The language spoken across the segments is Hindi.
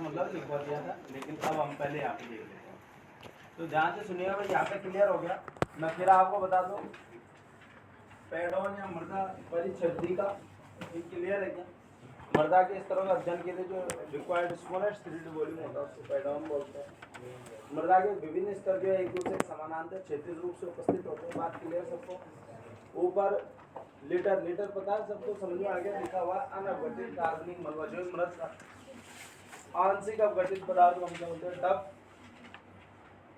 मतलब लिखवा दिया था, लेकिन अब हम पहले यहाँ पे देख लेते हैं। तो ध्यान से सुनिएगा भाई, यहाँ पे क्लियर हो गया। मैं फिर आपको बता दूँ, पैडॉन या मृदा परिच्छेदी का क्लियर है क्या? मृदा के स्तरों के अध्ययन के लिए जो रिक्वायर्ड स्मॉलेस्ट 3D वॉल्यूम होता है उसको पैडॉन बोलते हैं। मृदा के विभिन्न स्तर जो है एक दूसरे के समानांतर क्षेत्रीय रूप से उपस्थित होते हैं। बात क्लियर सबको? ऊपर लीटर, लीटर पता है सबको, समझ में आ गया? लिखा हुआ अनअपघटित कार्बनिक मलबा जो मृत का आंशिक अपघटित पदार्थ हम क्या बोलते हैं? डब।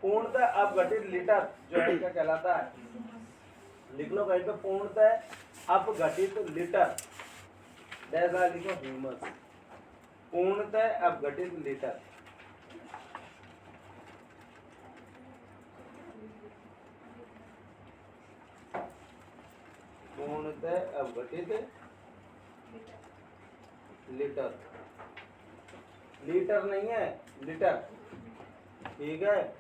पूर्णतः अपघटित लीटर जो है क्या कहलाता है? लिख लो कहीं पे, पूर्णतः अपघटित लीटर, जैसा लिखो ह्यूमस। पूर्णतः अपघटित लीटर, पूर्णतः अपघटित लीटर, लीटर नहीं है लीटर, ठीक है?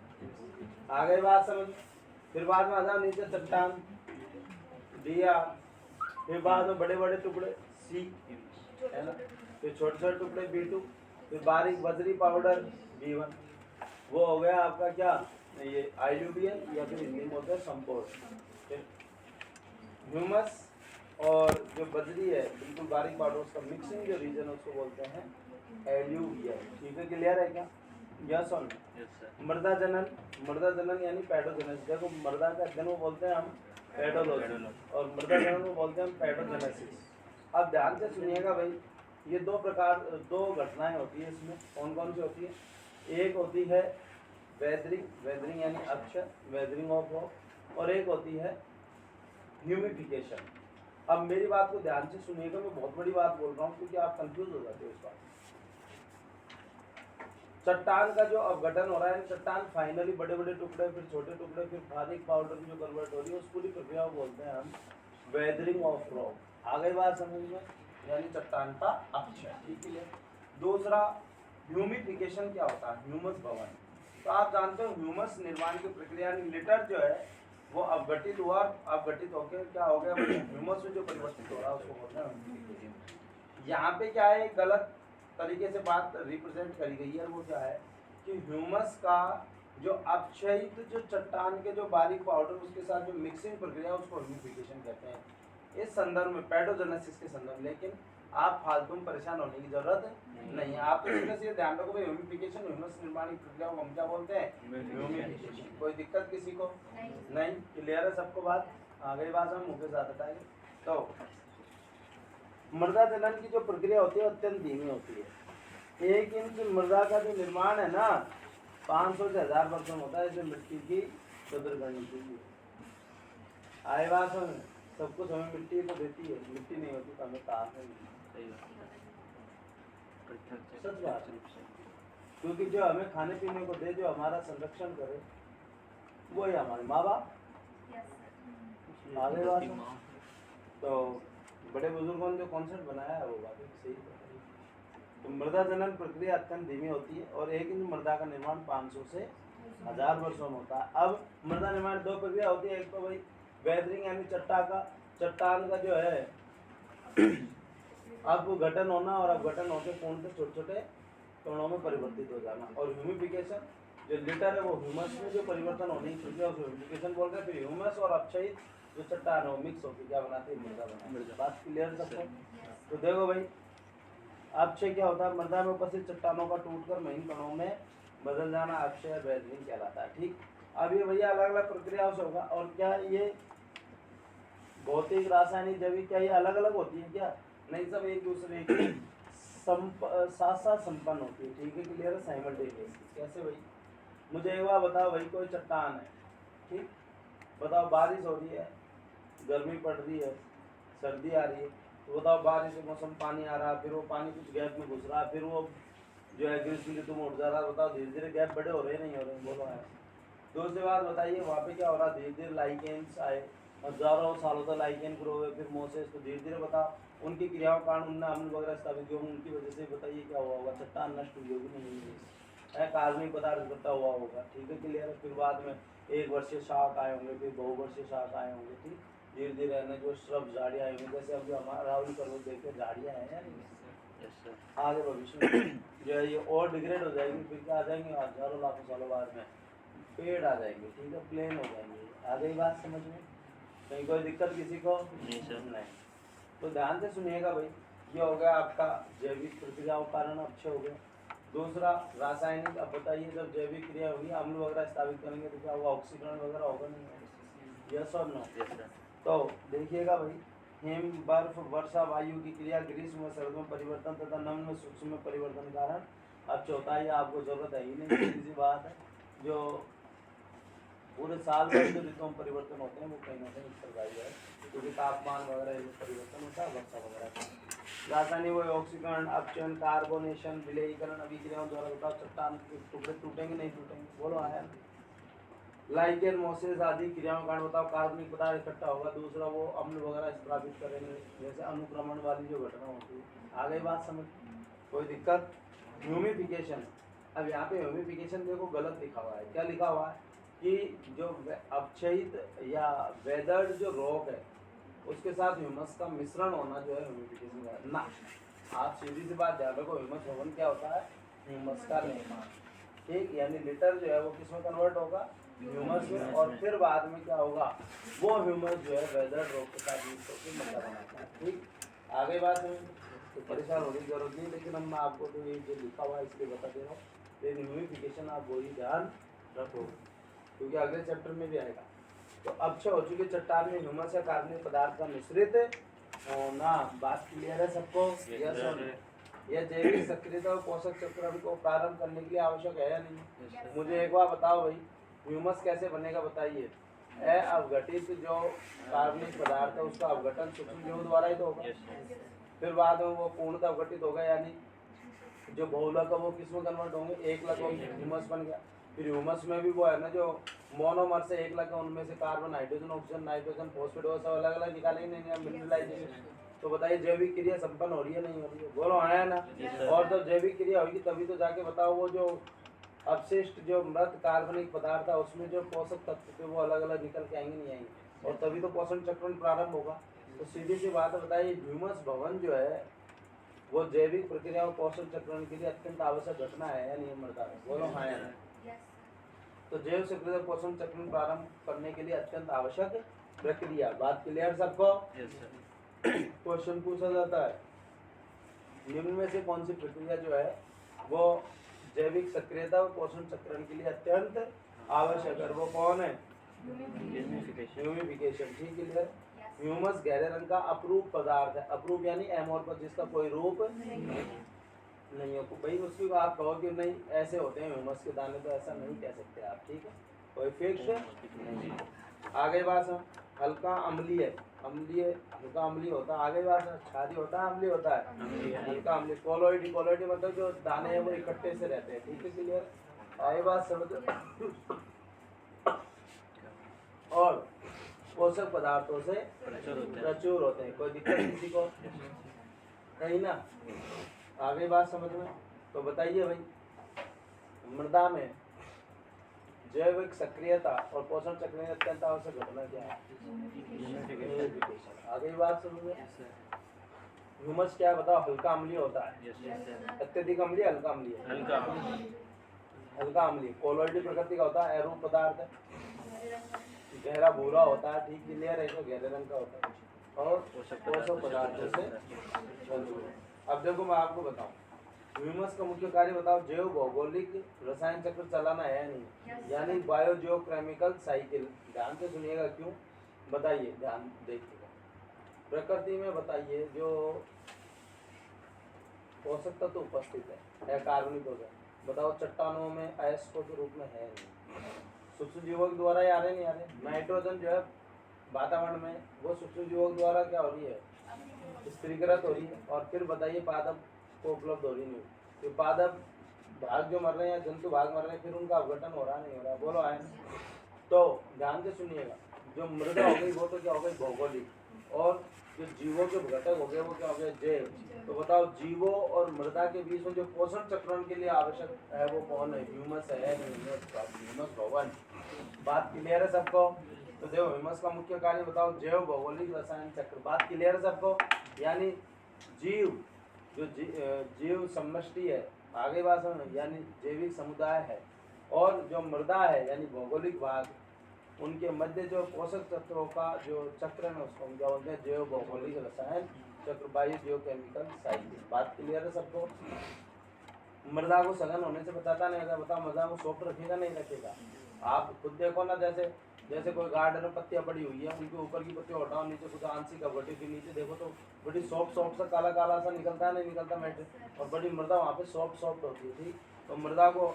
आगे बात समझ। फिर बाद में आ जाओ नीचे, चट्टान दिया, फिर बाद में बड़े बड़े टुकड़े सी, है ना? फिर छोटे छोटे टुकड़े B2, फिर बारीक बजरी पाउडर B1। वो हो गया आपका क्या, ये आइलुवियल या फिर हिंदी में होता है संपोर्ट। ह्यूमस और जो बजरी है बिल्कुल बारीक पाउडर, उसका मिक्सिंग जो रीजन है उसको बोलते हैं एल्यूवियल। ठीक है, क्लियर है क्या? यस और नो? मृदा जनन, मृदा जनन यानी पैडोजेनेसिस। देखो मृदा का अध्ययन वो बोलते हैं हम पैडोलॉजी, और मृदा जनन को बोलते हैं हम पैडोजेनेसिस। अब ध्यान से सुनिएगा भाई, ये दो प्रकार, दो घटनाएं होती है इसमें। कौन कौन सी होती है? एक होती है वेदरिंग, वेदरिंग यानी अक्षय, वेदरिंग ऑफ रॉक, और एक होती है ह्यूमिफिकेशन। अब मेरी बात को ध्यान से सुनिएगा, मैं बहुत बड़ी बात बोल रहा हूँ क्योंकि आप कंफ्यूज हो जाते हो इस बात। चट्टान का जो अपघटन हो रहा है, चट्टान फाइनली बड़े बड़े टुकड़े, फिर छोटे टुकड़े, फिर बारीक पाउडर की जो कन्वर्ट हो रही है, उस पूरी प्रक्रिया को बोलते हैं हम वेदरिंग ऑफ रॉक। आ गई बात समझ में? यानी चट्टान का अक्षय। ठीक है। दूसरा ह्यूमिफिकेशन क्या होता है? ह्यूमस भवन। तो आप जानते हो ह्यूमस निर्माण की प्रक्रिया, लिटर जो है वो अपघटित हुआ, अपघटित होकर क्या हो गया, ह्यूमस में जो परिवर्तित हो रहा है उसको बोलते हैं ह्यूमिफिकेशन। यहाँ पे क्या है, गलत तरीके से बात रिप्रेजेंट करी गई है। वो क्या है कि ह्यूमस का जो अपक्षयित जो चट्टान के जो बारीक पाउडर उसके साथ जो मिक्सिंग प्रक्रिया है उसको ह्यूमिफिकेशन कहते हैं इस संदर्भ में, पैडोजेनेसिस के संदर्भ में। लेकिन आप फालतू में परेशान होने की जरूरत नहीं है। आप तो सीधे सीधे ध्यान रखो भाई, ह्यूमिफिकेशन ह्यूमस निर्माण की प्रक्रिया को हम क्या बोलते हैं? ह्यूमिफिकेशन। कोई दिक्कत किसी को नहीं? क्लियर है सबको बात? आगे बात हम मुंह के साथ बताएंगे। तो मृदा जनन की जो प्रक्रिया होती है अत्यंत धीमी होती है। 1 इंच मृदा का जो निर्माण है ना 500 से 1000 वर्षों में होता है। इसमें मिट्टी की कदर करनी चाहिए। आए बात समझ? सब कुछ हमें मिट्टी को देती है, मिट्टी नहीं होती तो हमें कहा नहीं। सच बात है, क्योंकि जो हमें खाने पीने को दे, जो हमारा संरक्षण करे, वो ही हमारे माँ बाप। आगे बात। तो बड़े बुजुर्गों ने जो कॉन्सेप्ट बनाया है वो बात सही है। तो मृदा जनन प्रक्रिया अत्यंत धीमी होती है और 1 इंच मृदा का निर्माण 500 से 1000 वर्षों में होता है। अब मृदा निर्माण 2 प्रक्रिया होती है। एक तो भाई वेदरिंग यानी चट्टान का जो है अपघटन होना, और अपघटन होकर पूर्णतः छोटे छोटे कणों में परिवर्तित हो जाना। और ह्यूमिफिकेशन जो लिटर है वो ह्यूमस में जो परिवर्तन होने की प्रक्रिया उसको ह्यूमिफिकेशन बोलते हैं। फिर ह्यूमस और अपक्षयित जो चट्टान है मिक्स होकर क्या बनाते हैं? मृदा बनाते हैं। बात क्लियर सबको? तो देखो भाई, अपक्षय क्या होता है? मृदा में उपस्थित चट्टानों का टूटकर महीन कणों में बदल जाना अपक्षय वेदरिंग कहलाता है। ठीक। अब ये भैया अलग अलग प्रक्रिया से होगा। और क्या ये भौतिक, रासायनिक, जैविक, क्या ये अलग अलग होती है क्या? नहीं, सब एक दूसरे के साथ साथ संपन्न होती है। ठीक है, क्लियर है? साइमल्टेनियस। कैसे भाई? मुझे एक बार बताओ भाई, कोई चट्टान है, ठीक, बताओ बारिश हो रही है, गर्मी पड़ रही है, सर्दी आ रही है, तो बताओ बारिश के मौसम पानी आ रहा है, फिर वो पानी कुछ गैप में घुस रहा है, फिर वो जो है ग्रीष्म ऋतु में उठ जा रहा है। बताओ धीरे धीरे गैप बड़े हो रहे नहीं हो रहे? बोलो है। दूसरी बात बताइए, वहाँ पे क्या हो रहा है? धीरे धीरे लाइकेन्स आए, हजारों सालों तक लाइकेन ग्रो हुए, फिर मोसेस, तो धीरे धीरे बताओ उनकी क्रियाओं कारण उनने अम्ल वगैरह स्थापित किया, उनकी वजह से बताइए क्या हुआ होगा? चट्टान नष्ट हुई होगी नहीं हुई? कार्बनिक पदार्थ इकट्ठा हुआ होगा। ठीक है, क्लियर है? फिर बाद में 1 वर्षीय शाख आए होंगे, फिर बहुवर्षीय शाख आए होंगे। ठीक, धीरे धीरे जो श्रब झाड़ियाँ आई होंगी, जैसे अभी हमारा राहुल पर्वत देखे झाड़ियाँ हैं या नहीं? आगे भविष्य में जो है ये और डिग्रेड हो जाएगी, फिर क्या आ जाएंगे हजारों लाखों सालों बाद में पेड़ आ जाएंगे, ठीक है, प्लेन हो जाएंगे। आ गई बात समझ में? कहीं कोई दिक्कत किसी को? नहीं सर। नहीं। तो ध्यान से सुनिएगा भाई, ये हो गया आपका जैविक प्रक्रियाओं के कारण अच्छे हो गए। दूसरा रासायनिक, अब बताइए जब जैविक क्रिया होगी अम्ल वगैरह स्थापित करेंगे तो क्या होगा, ऑक्सीकरण वगैरह होगा नहीं होगा? यस और नो? तो देखिएगा भाई, हिम बर्फ वर्षा वायु की क्रिया ग्रीष्म व सर्द में परिवर्तन तथा नम में सूक्ष्म में परिवर्तन के कारण अब चौथाई आपको जरूरत है ही नहीं, सीधी सी बात है। जो पूरे साल भर जो ऋतुओं में परिवर्तन होते हैं वो कहीं ना कहीं उत्तरदायी है, क्योंकि तापमान वगैरह जो परिवर्तन होता है वर्षा वगैरह का। रासायनिक व ऑक्सीकरण, अपचयन, कार्बोनेशन, विलयीकरण अभिक्रियाओं द्वारा बताओ चट्टान के टुकड़े टूटेंगे नहीं टूटेंगे? बोलो आया। लाइकेन मोसेस आदि क्रियाओं का कारण बताओ कार्बनिक पदार्थ इकट्ठा होगा। दूसरा वो अम्ल वगैरह स्थापित करेंगे, जैसे अनुक्रमण वाली जो घटना होती है। आ गई बात समझ? कोई दिक्कत? ह्यूमिफिकेशन, अब यहाँ पे ह्यूमिफिकेशन देखो गलत लिखा हुआ है। क्या लिखा हुआ है कि जो अपक्षयित या वेदर्ड जो रॉक है उसके साथ ह्यूमस का मिश्रण होना जो है ह्यूमिफिकेशन का ना। आप सीधी सी बात ध्यान रखो, ह्यूमस भवन क्या होता है? ह्यूमस का निर्माण, ठीक, यानी लिटर जो है वो किसमें कन्वर्ट होगा? ह्यूमस में, और फिर बाद में क्या होगा, वो ह्यूमस जो है वेदर्ड रॉक के साथ मिक्स होकर मड्डा बनाता है, ठीक। आगे बात में तो परेशान होने की जरूरत नहीं, लेकिन हम आपको तो ये जो लिखा हुआ है इसलिए बता दे रहा हूँ, लेकिन ह्यूमिफिकेशन आप वही ध्यान रखो क्योंकि अगले चैप्टर में भी आएगा। तो अब हो चुकी चट्टान में ह्यूमस या कार्बनिक पदार्थ का मिश्रित होना, बात क्लियर है सबको? यस और नो? यह जैविक सक्रियता और पोषक चक्रण को प्रारंभ करने के लिए आवश्यक है या नहीं? मुझे एक बार बताओ भाई, ह्यूमस कैसे बनेगा बताइए? अवघटित जो कार्बनिक पदार्थ है उसका अवघटन सूक्ष्म जीवों द्वारा ही तो होगा, फिर बाद में वो पूर्णतः अवघटित होगा, यानी जो बहुलक है वो किस में कन्वर्ट होंगे? एक लक ह्यूमस बन गया। फिर ह्यूमस में भी वो है ना जो मोनोमर से एक लक है, उनमें से carbon, hydrogen, oxygen, nitrogen, phosphate वो सब अलग अलग निकालेंगे नहीं, मिनरलाइजेशन। तो बताइए जैविक क्रिया संपन्न हो रही है नहीं हो रही है? बोलो आया ना? और जब जैविक क्रिया होगी तभी तो जाके बताओ वो जो अपशिष्ट जो मृत कार्बनिक पदार्थ है उसमें जो पोषक तत्व थे वो अलग अलग निकल के आएंगे नहीं आएंगे, और तभी तो पोषण चक्रण प्रारंभ होगा। तो सीधी सी बात है, बताइए ह्यूमस भवन जो है वो जैविक प्रक्रिया और पोषण चक्रण के लिए अत्यंत आवश्यक घटना है या नहीं मृदा? बोलो हाँ या नहीं? तो जैव सक्रिय पोषण चक्रण प्रारंभ करने के लिए अत्यंत आवश्यक प्रक्रिया, बात क्लियर सबको? क्वेश्चन पूछा जाता है निम्न में से कौन सी प्रक्रिया जो है वो जैविक सक्रियता और पोषण चक्रण के लिए अत्यंत आवश्यक है? वो कौन है? ह्यूमिफिकेशन, ठीक क्लियर? ह्यूमस गहरे रंग का अपरूप पदार्थ है, अपरूप यानी एमोर्फस, जिसका कोई रूप नहीं हो भाई। उसकी आप कहो कि नहीं ऐसे होते हैं ह्यूमस के दाने, तो ऐसा नहीं कह सकते आप, ठीक है, कोई फिक्स नहीं। आगे बात है हल्का अम्लीय, हल्का अम्लीय होता है। आगे बात है छादी होता है अम्लीय होता है? हल्का अम्लीय। कोलोइडी, कोलोइडी मतलब जो दाने हैं वो इकट्ठे से रहते हैं, ठीक है क्लियर? आगे बात समझो। और पोषक पदार्थों से प्रचुर होते हैं, कोई दिक्कत किसी को नहीं ना? आगे बात समझ में? तो बताइए भाई मृदा में जैविक सक्रियता और पोषण चक्र में अत्यंत आवश्यक घटना क्या है? आगे बात समझ में? ह्यूमस क्या है बताओ? हल्का अम्लीय होता है, अत्यधिक अम्लीय, हल्का अम्लीय? हल्का अम्लीय। कोलोइडी प्रकृति का होता है, अरूप पदार्थ है, गहरा भूरा होता है, ठीक क्लियर है, तो गहरे रंग का होता है, और पोषक पदार्थों से। अब देखो मैं आपको बताऊं ह्यूमस का मुख्य कार्य बताओ, जैव भौगोलिक रसायन चक्र चलाना है या नहीं? यानी बायो जियोकेमिकल साइकिल। ध्यान से सुनिएगा, क्यों बताइए, ध्यान देखिएगा। प्रकृति में बताइए जो पोषक तत्व उपस्थित है कार्बनिक हो, बताओ चट्टानों में अयस्कों के रूप में है नहीं, सूक्ष्म जीवों के द्वारा ही आ रहे नहीं आ रहे? नाइट्रोजन जो है वातावरण में वो सूक्ष्म जीवों के द्वारा क्या हो रही है? स्थिरीकृत हो रही है, और फिर बताइए पादप को उपलब्ध हो रही नहीं, तो पादप भाग जो मर रहे हैं, जंतु भाग मर रहे हैं, फिर उनका अवघटन हो रहा नहीं हो रहा? बोलो आए? तो ध्यान से सुनिएगा, जो मृदा हो गई वो तो क्या हो गई? भौगोलिक, और जो जीवों के घटक हो गए वो क्या हो गए? जैव। तो बताओ जीवों और मृदा के बीच में जो पोषण चक्रण के लिए आवश्यक है वो कौन है? ह्यूमस है, ह्यूमस भवन। बात क्लियर है सबको? तो देखो ह्यूमस का मुख्य कार्य बताओ, जैव भौगोलिक रसायन चक्र। बात क्लियर है सबको? यानी जीव जो जीव समष्टि है, आगे बात समझ, यानी जैविक समुदाय है, और जो मृदा है यानी भौगोलिक भाग, उनके मध्य जो पोषक तत्वों का जो चक्र है उसको हम क्या बोलते हैं, जैव भौगोलिक रसायन चक्र, बायो जियो केमिकल साइकिल। बात क्लियर है सबको? मृदा को सघन होने से बताता नहीं होता, बताओ मृदा को सॉफ्ट रखेगा नहीं रखेगा? आप खुद देखो ना, जैसे जैसे कोई गार्डन में पत्तियां पड़ी हुई है, उनके ऊपर की पत्तियां हटाओ, नीचे कुछ आंशिक अवगठे के नीचे देखो तो बड़ी सॉफ्ट सॉफ्ट सा काला काला सा निकलता है, नहीं निकलता मैटर, और बड़ी मृदा वहाँ पे सॉफ्ट सॉफ्ट होती है। ठीक, तो मृदा को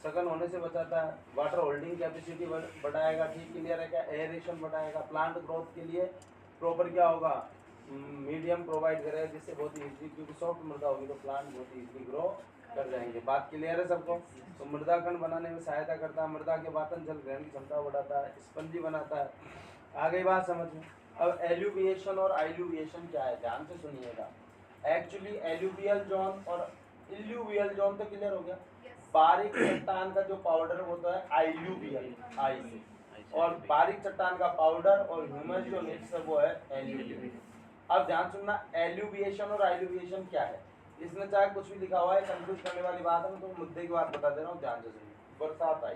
सघन होने से बचाता है, वाटर होल्डिंग कैपेसिटी बढ़ाएगा, ठीक क्लियर है क्या? एयरेशन बढ़ाएगा, प्लांट ग्रोथ के लिए प्रॉपर क्या होगा, मीडियम प्रोवाइड करेगा, जिससे बहुत ईजी, क्योंकि सॉफ्ट मृदा होगी तो प्लांट बहुत ईजिली ग्रो कर जाएंगे। बात क्लियर है सबको? तो मृदा कण बनाने में सहायता करता है, मृदा के वातन जल ग्रहण की क्षमता बढ़ाता है, स्पंजी बनाता है। आगे बात समझ में। अब एल्यूविएशन और आइल्यूविएशन क्या है, ध्यान से सुनिएगा। एक्चुअली एल्यूवियल जोन और इल्यूवियल जोन तो क्लियर हो गया। बारीक चट्टान का जो पाउडर वो तो है आइल्यूवियल, आई से, और बारीक चट्टान का पाउडर और ह्यूमस जो मिक्स है वो है एल्यूवियल। अब ध्यान सुनना, एल्यूविएशन और आइल्यूविएशन क्या है। इसमें चाहे कुछ भी लिखा हुआ है, कंफ्यूज करने वाली बात है, मैं तो मुद्दे की बात बता दे रहा हूँ, ध्यान से सुनिए। बरसात आई,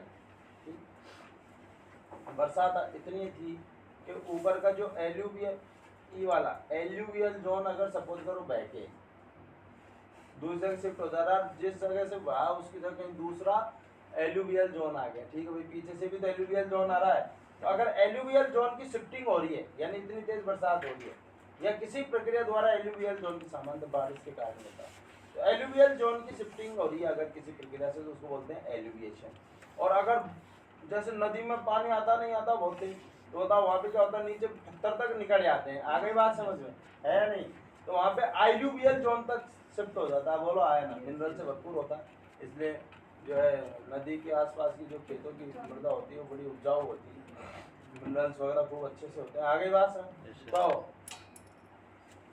ठीक, बरसात इतनी थी कि ऊपर का जो एल्यूवियल ई वाला एल्यूवियल जोन अगर सपोज करो बहके दूसरी जगह शिफ्ट हो जा रहा, जिस जगह से बहा उसकी जगह कहीं दूसरा एल्यूवियल जोन आ गया, ठीक है भाई, पीछे से भी तो एल्यूवियल जोन आ रहा है। तो अगर एल्यूवियल जोन की शिफ्टिंग हो रही है, यानी इतनी तेज बरसात हो रही है, या किसी प्रक्रिया द्वारा एल्यूवियल जोन की सामान्य बारिश के कारण होता है, तो एल्यूवियल जोन की शिफ्टिंग हो रही है अगर किसी प्रक्रिया से, तो उसको बोलते हैं एल्यूविएशन। और अगर जैसे नदी में पानी आता नहीं आता बहुत तेज, तो बताओ वहाँ पे क्या होता है, नीचे पत्थर तक निकल जाते हैं, आ गई बात समझ में है नहीं? तो वहाँ पे आइल्यूवियल जोन तक शिफ्ट हो जाता है, बोलो आया ना, मिनरल से भरपूर होता है, इसलिए जो है नदी के आसपास की जो खेतों की मृदा होती है वो बड़ी उपजाऊ होती है, मिनरल्स वगैरह खूब अच्छे से होते हैं। आगे बात समझ। तो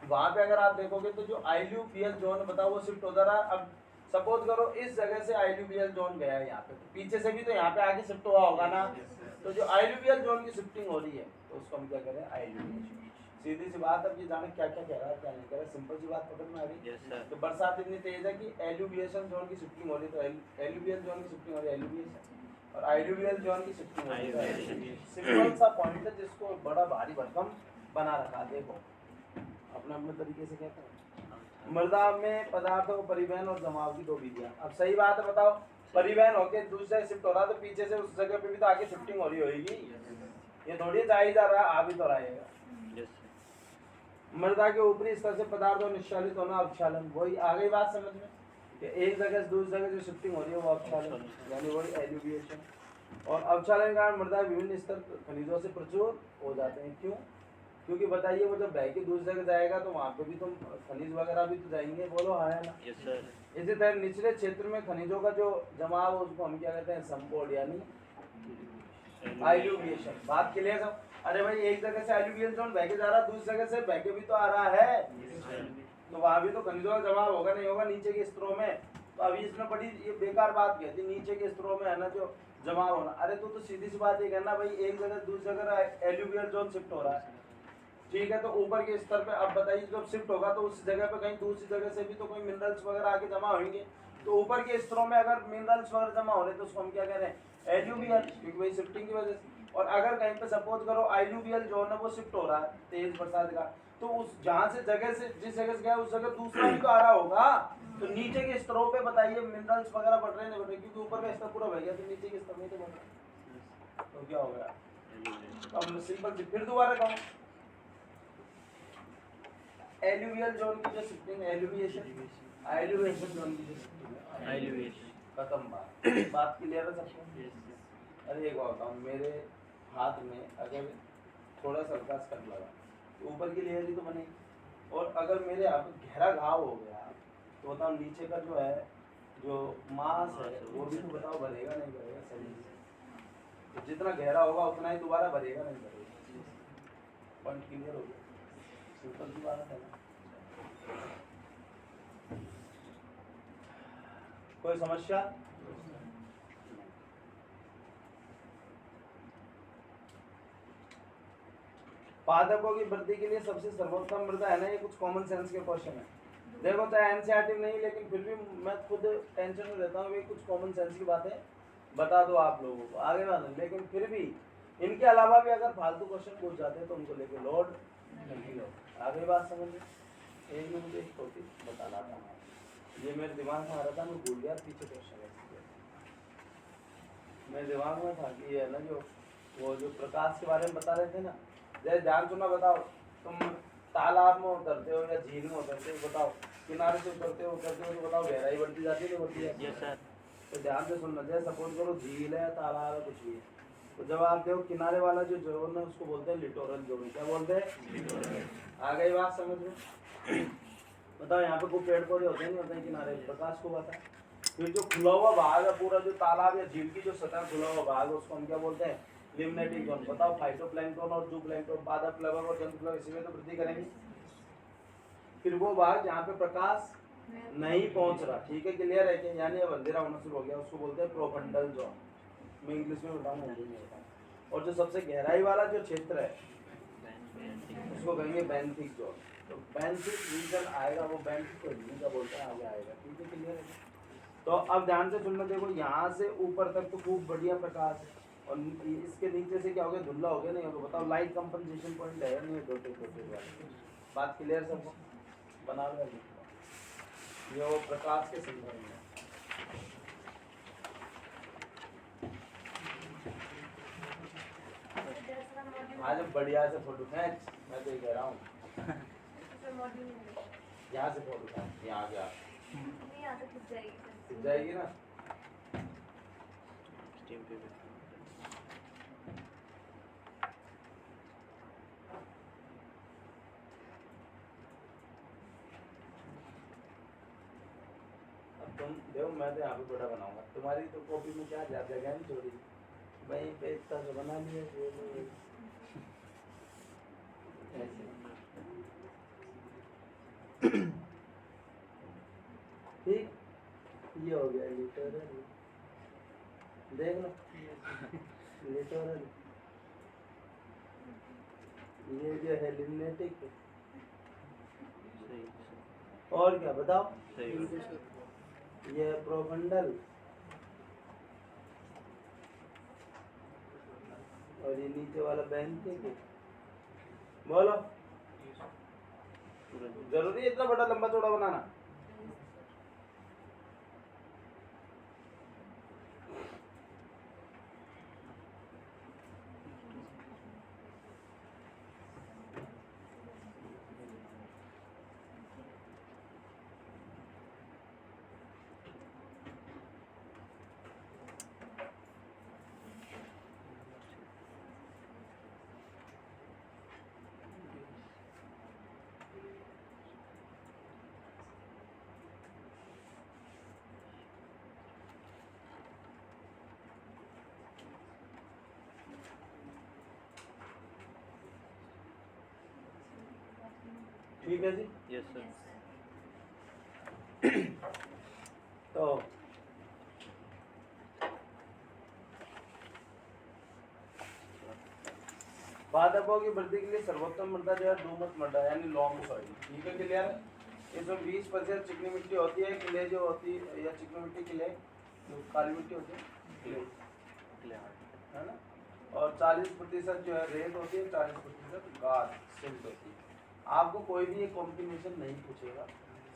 वहाँ पे अगर आप देखोगे तो जो आइल्यूवियल जोन बताओ वो शिफ्ट हो जा रहा है। अब सपोज करो इस जगह से आइल्यूवियल जोन गया है यहाँ पे, तो पीछे से भी तो यहाँ पे आगे शिफ्ट हुआ होगा ना, तो जो आइल्यूवियल जोन की शिफ्टिंग हो रही है तो उसको हम क्या करें, आइल्यूविएशन। सीधी सी बात, अब ये जाने क्या क्या कह रहा है क्या नहीं कह रहा, सिंपल सी बात पकड़ में आ गई। तो बरसात इतनी तेज है कि एल्यूविएशन जोन की शिफ्टिंग हो रही, तो एल्यूवियल जोन की शिफ्टिंग हो रही है एल्यूविएशन, और आइल्यूवियल जोन की शिफ्टिंग हो रही है। सिंपल सा पॉइंट है जिसको बड़ा भारी भरकम बना रखा। देखो अपने अपने तरीके से कहते हैं। मृदा में पदार्थों को परिवहन और जमाव की दो विधियां। अब सही बात है, बताओ, परिवहन होके दूसरे शिफ्ट हो रहा तो पीछे से उस जगह पे भी तो आगे शिफ्टिंग हो रही होगी, ये थोड़ी जा ही जा रहा है, आ भी तो रहेगा। मृदा के ऊपरी स्तर से पदार्थों निश्चालित होना अवक्षालन, वही आ गई बात समझ में, कि एक जगह से दूसरी जगह जो शिफ्टिंग हो रही है वो अवक्षालन, यानी वही एल्यूविएशन। और अवक्षालन के कारण मृदा विभिन्न स्तर खनिजों से प्रचुर हो जाते हैं। क्यों? क्योंकि बताइए वो जब बह के दूसरी जगह जाएगा तो वहाँ पे भी तो खनिज वगैरह भी तो जाएंगे, बोलो हाँ है ना? Yes sir. इसी तरह निचले क्षेत्र में खनिजों का जो जमाव उसको हम क्या कहते हैं, संपोड़, यानी आइल्यूविएशन। बात क्लियर है? अरे भाई एक जगह से आइल्यूवियल जोन बह के जा रहा है, दूसरी जगह से बह के भी तो आ रहा है, तो वहाँ भी तो खनिजों का जमाव होगा नहीं होगा नीचे के स्तरों में। तो अभी इसमें बड़ी ये बेकार बात कहती, नीचे के स्तरों में है ना जो जमाव होना। अरे तो सीधी सी बात ये कहना भाई, एक जगह दूसरी जगह एल्यूवियल जोन शिफ्ट हो रहा है, ठीक है, तो ऊपर के स्तर पे अब बताइए जब शिफ्ट होगा तो उस जगह पे कहीं दूसरी जगह से भी तो कोई मिनरल्स वगैरह आके जमा होंगे, तो ऊपर के स्तरों में अगर मिनरल्स वगैरह जमा हो रहे तो उसको हम क्या कह रहे हैं, एल्यूवियल, क्योंकि भाई शिफ्टिंग की वजह से। और अगर कहीं पे सपोज करो आइल्यूवियल जोन है वो शिफ्ट हो रहा है तेज बरसात का, तो उस जहाँ से जगह से जिस जगह से गया उस जगह दूसरा भी तो आ रहा होगा, तो नीचे के स्तरों पे बताइए मिनरल्स वगैरह बढ़ रहे नहीं बढ़ रहे, क्योंकि ऊपर का स्तर पूरा बह गया तो नीचे के स्तर में तो बढ़ रहा, तो क्या हो गया। अब सिंपल फिर दोबारा कहूँ, एल्यूवियल जोन की जो शिफ्टिंग एल्यूविएशन, आइल्यूविएशन जोन की जो शिफ्टिंग आइल्यूविएशन, खत्म बात क्लियर है सबको? अरे एक बात बताऊँ, मेरे हाथ में अगर थोड़ा सा हल्का स्कट लगा तो ऊपर की लेयर ही तो बनेगी, और अगर मेरे यहाँ पे गहरा घाव हो गया तो बताओ नीचे का जो है जो मांस है वो भी तो बताओ भरेगा नहीं भरेगा शरीर से, तो जितना गहरा होगा उतना ही दोबारा भरेगा नहीं भरेगा। पॉइंट क्लियर हो गया? सिंपल सी बात है ना? कोई समस्या? पादपों की वृद्धि के लिए सबसे सर्वोत्तम मृदा है ना, ये कुछ कॉमन सेंस के क्वेश्चन है। देखो चाहे एनसीईआरटी में नहीं, लेकिन फिर भी मैं खुद टेंशन में रहता हूँ कि कुछ कॉमन सेंस की बातें बता दो आप लोगों को, आगे बात नहीं। लेकिन फिर भी इनके अलावा भी अगर फालतू क्वेश्चन पूछ जाते हैं तो उनको लेके लोड नहीं लो। आगे बात समझ लो। एक में मुझे एक टॉपिक बताना था, ये मेरे दिमाग में आ रहा था, मैं भूल गया पीछे क्वेश्चन है। मेरे दिमाग में था कि ये है ना जो वो जो प्रकाश के बारे में बता रहे थे ना, जैसे ध्यान सुनना, बताओ तुम तालाब में उतरते हो या झील में उतरते हो, बताओ किनारे से उतरते हो तो बताओ गहराई बढ़ती जाती है, तो बढ़ती जाती है। Yes sir. तो ध्यान से सुनना, जैसे सपोज करो झील है, तालाब है, कुछ भी है, तो जब आप देखो किनारे वाला जो जोन है उसको बोलते हैं लिटोरल जोन। क्या बोलते हैं? आ गई बात समझ में? बताओ यहाँ पे कोई पेड़ पौधे होते नहीं होते हैं किनारे, प्रकाश को बता। फिर जो खुला हुआ भाग है पूरा, जो तालाब या झील की जो सतह खुला हुआ भाग है, उसको हम क्या बोलते हैं? Limnetic zone. बताओ फाइटोप्लैंक्टन और जूप्लैंक्टन, पादप प्लवक और जंतु प्लवक, इसी में तो वृद्धि करेंगे। फिर वो भाग जहाँ पे प्रकाश नहीं पहुंच रहा, ठीक है, क्लियर है कि यानी अब अंधेरा होना शुरू हो गया, उसको बोलते हैं प्रोफंडल जोन। मैं इंग्लिश में बताऊँ, हिंदी में बताऊँ। और जो सबसे गहराई वाला जो क्षेत्र है उसको कहेंगे बेंथिक जोन। तो बेंथिक रीजन आएगा, वो बेंथिक को हिंदी का बोलते हैं, आगे आएगा, ठीक है, क्लियर है। तो अब ध्यान से सुनना, देखो यहाँ से ऊपर तक तो खूब बढ़िया प्रकाश है, और इसके नीचे से क्या हो गया? धुंधला हो गया, नहीं होगा? बताओ लाइट कंपनसेशन पॉइंट है नहीं? दो वाले, बात क्लियर सबको? बना लो ये वो प्रकाश के संदर्भ में। आज बढ़िया से फोटो खींच, मैं तो ये कह रहा हूँ, यहाँ से फोटो खींच, यहाँ गया खिंच जाएगी ना। अब तुम देखो, मैं तो यहाँ पे बड़ा बनाऊंगा, तुम्हारी तो कॉपी में क्या जगह नहीं छोड़ी, वहीं पे इतना तो बना लिया ऐसे। ठीक, ये हो गया लिटोरल, देख लो लिटोरल। ये जो है लिम्नेटिक, और क्या बताओ? ये प्रोफंडल, और ये नीचे वाला बेंथिक। बोलो, जरूरी है इतना बड़ा लंबा चौड़ा बनाना? ठीक है जी। Yes sir. तो पादपों की वृद्धि के लिए सर्वोत्तम मृदा जो है दोमट मृदा यानी लॉम सॉइल, ठीक है, क्लियर। इसमें 20% चिकनी मिट्टी होती है, क्ले जो होती है, या चिकनी मिट्टी क्ले जो काली मिट्टी होती है, है ना, और 40% जो है रेत होती है, 40% गाद सिल्ट होती है। आपको कोई भी एक कॉम्बिनेशन नहीं पूछेगा,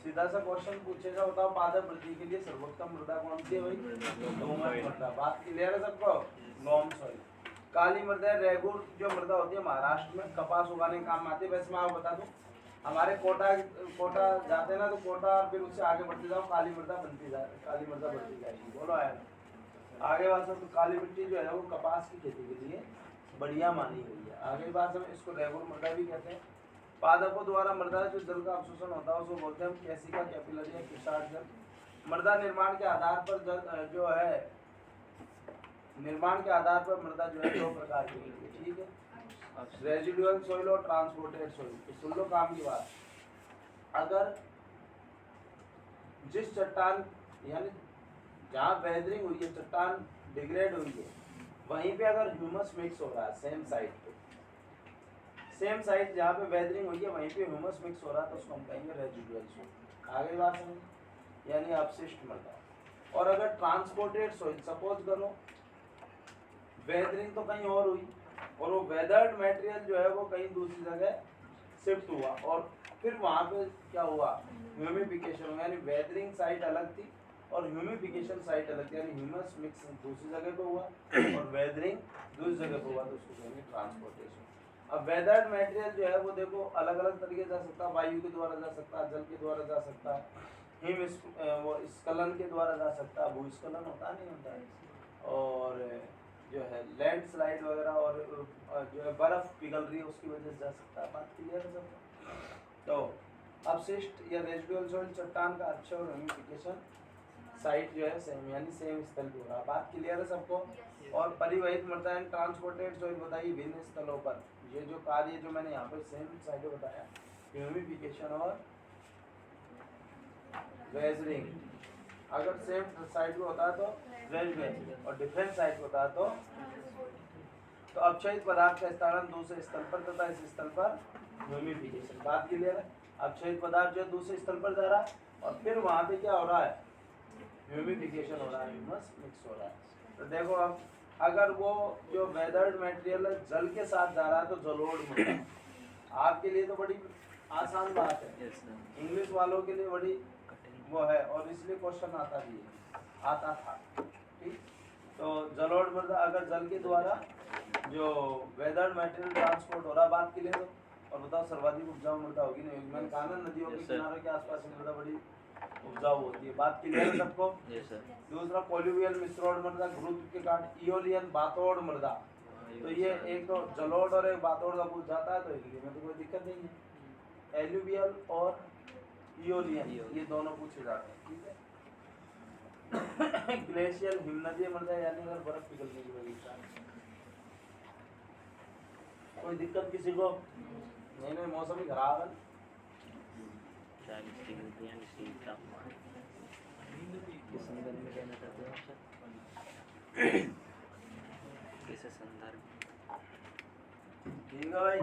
सीधा सा क्वेश्चन पूछेगा, बताओ पादप वृद्धि के लिए सर्वोत्तम मृदा कौन सी है भाई? दोमट मृदा। बात क्लियर है सबको? Lomb soil. काली मृदा रेगुर जो मृदा होती है महाराष्ट्र में कपास उगाने के काम में आती है। वैसे मैं आपको बता दूं, हमारे कोटा जाते हैं ना, तो कोटा और फिर उससे आगे बढ़ते जाओ, काली मृदा बनती काली मृदा बनती जाएगी। बोलो आया आगे बात सब। तो काली मिट्टी जो है वो कपास की खेती के लिए बढ़िया मानी गई है। आगे बात हम इसको रेगुर मृदा भी कहते हैं। पादपों द्वारा मृदा जो जल का अवशोषण होता है उसको बोलते हैं कैसिका कैपिलरी या किसाट जल। मृदा निर्माण के आधार पर जो है निर्माण के आधार पर मृदा जो है 2 प्रकार की होती है, ठीक है, रेजिडुअल सॉइल और ट्रांसपोर्टेड सॉइल। सुन लो काम की बात, अगर जिस चट्टान यानी जहाँ वेदरिंग हुई है, चट्टान डिग्रेड हुई है, वहीं पे अगर ह्यूमस मिक्स हो रहा है सेम साइड पे, सेम साइड जहाँ पे वेदरिंग हुई है वहीं पे ह्यूमस मिक्स हो रहा है, तो उसको हम कहेंगे रेजिडुअल सॉइल। आगे बात समझ, यानी अपशिष्ट मृदा। और अगर ट्रांसपोर्टेड सॉइल, सपोज करो वेदरिंग तो कहीं और हुई और वो वेदर्ड मटेरियल जो है वो कहीं दूसरी जगह शिफ्ट हुआ और फिर वहाँ पे क्या हुआ, ह्यूमिफिकेशन हुआ, यानी वेदरिंग साइट अलग थी और ह्यूमिफिकेशन साइट अलग थी, यानी ह्यूमस मिक्स दूसरी जगह पे हुआ और वेदरिंग दूसरी जगह पे हुआ, तो उसको कहेंगे ट्रांसपोर्टेशन। अब वेदर्ड मटेरियल जो है वो देखो अलग अलग तरीके जा सकता है, वायु के द्वारा जा सकता है, जल के द्वारा जा सकता है, वो स्खलन के द्वारा जा सकता है, भूस्खलन होता नहीं होता है, और जो है लैंडस्लाइड वगैरह और जो है बर्फ पिघल रही है उसकी वजह से जा सकता है। बात क्लियर है सबको? तो अपशिष्ट या रेजिडुअल सॉइल चट्टान का अच्छा और ह्यूमिफिकेशन साइट जो है सेम, यानी सेम स्थल पे हो रहा है। बात क्लियर है सबको? और परिवहित मृदा एंड ट्रांसपोर्टेड सॉइल बताइए भिन्न स्थलों पर ये जो कार्य जो मैंने यहाँ पे सेम साइड बताया, ह्यूमिफिकेशन और वेदरिंग, अगर सेम साइड पे होता है तो वेदरिंग और डिफरेंट साइड पे होता है तो अपक्षयित पदार्थ का स्थानांतरण दूसरे स्थल पर तथा इस स्थल पर ह्यूमिफिकेशन। बात क्लियर है? अपक्षयित पदार्थ जो दूसरे स्थल पर जा रहा है और फिर वहाँ पे क्या हो रहा है, ह्यूमिफिकेशन हो रहा है, ह्यूमस मिक्स हो रहा है। तो देखो अब अगर वो जो वेदर्ड मटेरियल जल के साथ जा रहा है तो जलोढ़ मृदा, आपके लिए तो बड़ी आसान बात है, इंग्लिश वालों के लिए बड़ी वो है और इसलिए क्वेश्चन आता भी है, आता था। ठीक, तो जलोढ़ मृदा अगर जल के द्वारा जो वेदर्ड मटेरियल ट्रांसपोर्ट हो रहा, बात के लिए तो और बताओ सर्वाधिक उपजाऊ मृदा होगी नहीं, मैंने कहा ना नदियों के किनारों के आसपास मृदा बड़ी उपजाऊ होती है। बात क्लियर है सबको? दूसरा कोल्यूवियल मिश्रण मृदा, गुरुत्व के कारण इओलियन बातोड़ मृदा, तो ये एक तो जलोढ़ और एक बातोड़ का पूछ जाता है तो इसलिए में तो कोई दिक्कत नहीं है। एल्यूवियल और इओलियन ये दोनों पूछे जाते हैं, ठीक है। ग्लेशियल हिमनदीय मृदा, यानी अगर बर्फ पिघलने की वजह से, कोई दिक्कत किसी को नहीं, मौसम ही खराब है। किस संदर्भ में कहना चाहते हो आप सर? किस संदर्भ? ठीक है भाई,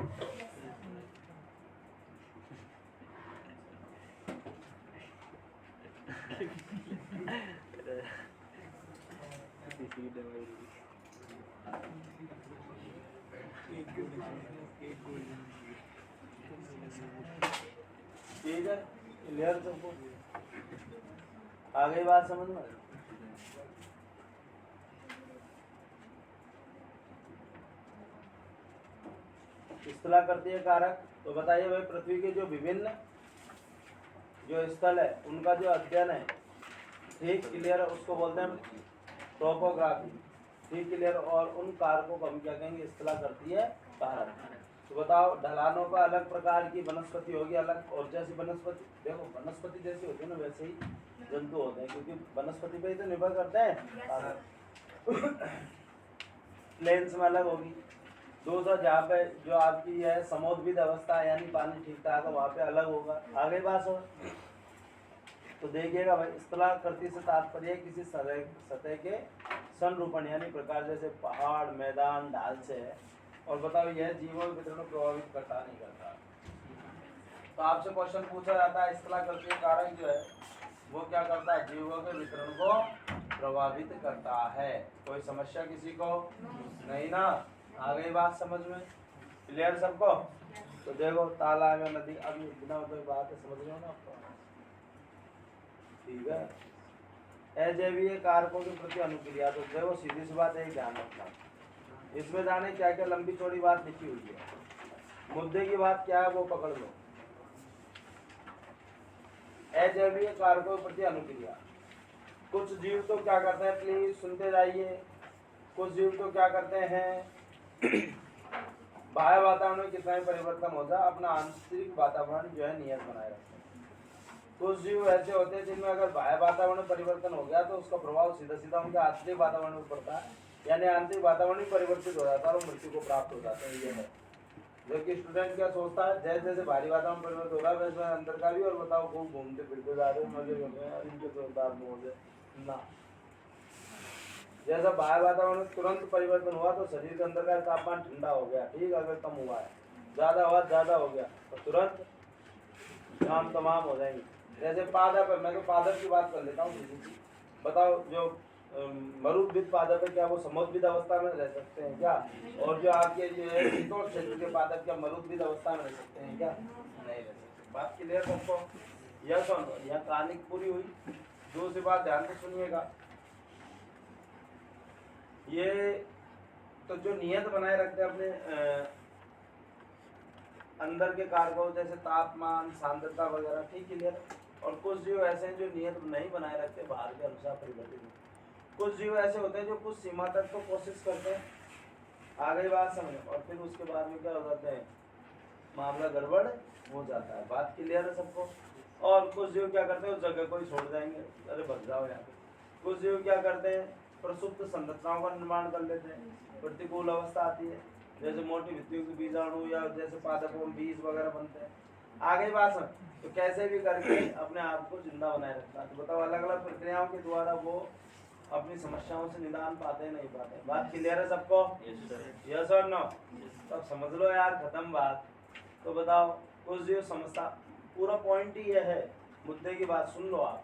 ठीक है, क्लियर सबको? आ गई बात समझ में? स्थला करती है कारक, तो बताइए भाई पृथ्वी के जो विभिन्न जो स्थल है उनका जो अध्ययन है, ठीक क्लियर, उसको बोलते हैं टोपोग्राफी, ठीक क्लियर, और उन कारकों को हम क्या कहेंगे, स्थला करती है कारक। तो बताओ ढलानों का अलग प्रकार की वनस्पति होगी, अलग और जैसी वनस्पति, देखो वनस्पति जैसी होती है ना वैसे ही जंतु होते हैं, क्योंकि वनस्पति पे ही तो निर्भर करते हैं। प्लेन्स में अलग होगी, दूसरा जहाँ पे जो आपकी है समोद्भिद अवस्था है, यानी पानी ठीक ठाक है, वहाँ पे अलग होगा। आगे बात हो तो देखिएगा भाई, स्थलाकृति से तात्पर्य किसी सतह के संरूपण यानी प्रकार, जैसे पहाड़, मैदान, ढाल से है। और बताओ यह जीवों के वितरण को प्रभावित करता नहीं करता? तो आपसे क्वेश्चन पूछा जाता है स्थलाकृति कारक जो है वो क्या करता है, जीवों के वितरण को प्रभावित करता है। कोई समस्या किसी को नहीं ना? आ गई बात समझ में? क्लियर सबको? तो देखो तालाब या नदी, अब बिना मतलब बात है, समझ रहे हो ना आपको? ठीक है। अजैवीय कारकों के प्रति अनुक्रिया, तो देखो सीधी सी बात है, ध्यान रखना, इसमें जाने क्या क्या लंबी चौड़ी बात लिखी हुई है, मुद्दे की बात क्या है वो पकड़ लो। अजैवीय कारकों के प्रति अनुक्रिया, कुछ जीव तो क्या करते हैं, प्लीज सुनते जाइए, कुछ जीव तो क्या करते हैं, बाह्य वातावरण में कितना भी परिवर्तन हो जाए अपना आंतरिक वातावरण जो है नियत बनाए रखते हैं। कुछ जीव ऐसे होते हैं जिनमें अगर बाह्य वातावरण में परिवर्तन हो गया तो उसका प्रभाव सीधा सीधा उनके आंतरिक वातावरण में पड़ता है, यानी आंतरिक वातावरण ही परिवर्तित हो जाता है और मृत्यु को प्राप्त हो जाता है। ये है जबकि स्टूडेंट क्या सोचता है, जैसे जैसे बाहरी वातावरण परिवर्तन हो रहा है वैसे अंदर का भी, और बताओ खूब घूमते फिरते जा रहे हो, मजे कर रहे हैं, इनके जोरदार मौज ना। जैसा बाहर वातावरण में तुरंत परिवर्तन हुआ तो शरीर के अंदर का तापमान ठंडा हो गया, ठीक, अगर कम हुआ है, ज्यादा हुआ ज्यादा हो गया तो तुरंत काम तमाम हो जाएंगे। जैसे पादप है, मैं तो पादप की बात कर लेता हूँ। बताओ जो मरुद्भिद पादप है क्या वो समुद्रविद अवस्था में रह सकते हैं क्या? और जो आपके जो है शीतोष्ण क्षेत्र के पादप क्या मरुद्भिद अवस्था में रह सकते हैं क्या? नहीं रह सकते। बात क्लियर सबको? यस और नो? यहाँ कहानी पूरी हुई। दूसरी बात ध्यान से सुनिएगा, ये तो जो नियत बनाए रखते हैं अपने अंदर के कारकों जैसे तापमान, सांद्रता वगैरह, ठीक क्लियर। और कुछ जीव ऐसे हैं जो नियत नहीं बनाए रखते, बाहर के अनुसार परिवर्तित होते हैं। कुछ जीव ऐसे होते हैं जो कुछ सीमा तक तो कोशिश करते हैं, आ गई बात समझ, और फिर उसके बाद में क्या हो जाता है, मामला गड़बड़ हो जाता है। बात क्लियर है सबको? और कुछ जीव क्या करते हैं, उस जगह को ही छोड़ जाएंगे, अरे भग जाओ यहाँ पे। कुछ जीव क्या करते हैं, प्रसुप्त संरचनाओं का निर्माण कर लेते हैं, प्रतिकूल अवस्था आती है, जैसे मोटी भित्तियों के बीजाणु या जैसे पादपों में बीज वगैरह बनते हैं। आगे बात समझ, तो कैसे भी करके अपने आप को जिंदा बनाए रखता है। तो बताओ अलग अलग प्रक्रियाओं के द्वारा वो अपनी समस्याओं से निदान पाते हैं, नहीं पाते? बात क्लियर है सबको? यस और नो? तब समझ लो यार, खत्म बात। तो बताओ कुछ जीव समझता, पूरा पॉइंट ही यह है, मुद्दे की बात सुन लो आप।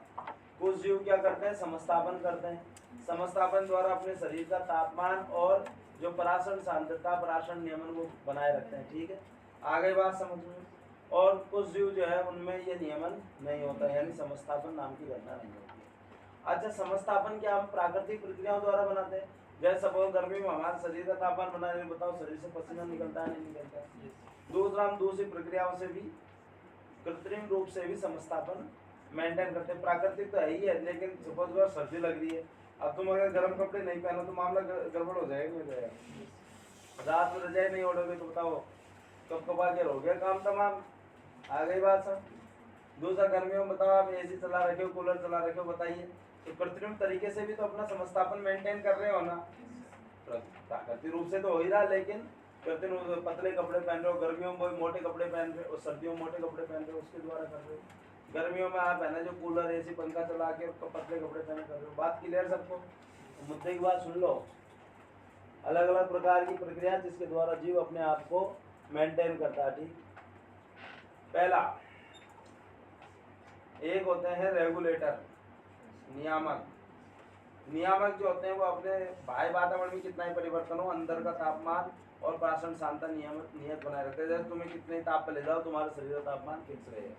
कुछ जीव क्या करते हैं, समस्थापन करते हैं। समस्थापन द्वारा अपने शरीर का तापमान और जो पराशरण सांद्रता, पराशरण नियमन वो बनाए रखते हैं, ठीक है? आगे बात समझ में। और कुछ जीव जो है उनमें ये नियमन नहीं होता, यानी समस्थापन नाम की घटना नहीं होती है। अच्छा, समस्थापन क्या हम प्राकृतिक प्रक्रियाओं द्वारा बनाते हैं? जैसे सपोज गर्मी में हमारे शरीर का तापमान बना रहे, बताओ शरीर से पसीना निकलता है नहीं निकलता है? दूसरा, हम दूसरी प्रक्रियाओं से भी, कृत्रिम रूप से भी समस्थापन मेंटेन करते हैं। प्राकृतिक तो है ही है, लेकिन सपोज अगर सर्दी लग रही है, अब तुम अगर गर्म कपड़े नहीं पहनो तो मामला गड़बड़ हो जाएगा। रात में रजाई नहीं ओढ़ोगे तो बताओ कब कपा के हो गया काम तमाम। आ गई बात सब? दूसरा, गर्मियों में बताओ आप एसी चला रखे हो, कूलर चला रखे हो, बताइए, तो कृत्रिम तरीके से भी तो अपना समस्थापन मेंटेन कर रहे हो ना। प्राकृतिक रूप से तो हो ही रहा, लेकिन कृत्रिम पतले कपड़े पहन रहे हो, गर्मियों में मोटे कपड़े पहन रहे हो, सर्दियों में मोटे कपड़े पहन रहे हो, उसके द्वारा कर रहे हो। गर्मियों में आप है ना जो कूलर, एसी, पंखा चला के पतले कपड़े पहने कर रहे हो। बात क्लियर सबको? मुद्दे की बात सुन लो। अलग अलग प्रकार की प्रक्रिया जिसके द्वारा जीव अपने आप को मेंटेन करता है, ठीक। पहला, एक होते हैं रेगुलेटर, नियामक। नियामक जो होते हैं वो अपने बाह्य वातावरण में कितना ही परिवर्तन हो, अंदर का तापमान और पराशरण सांद्रता नियत बनाए रखते हैं। जैसे तुम्हें कितने ताप पे ले जाओ, तुम्हारे शरीर का तापमान फिक्स रहेगा।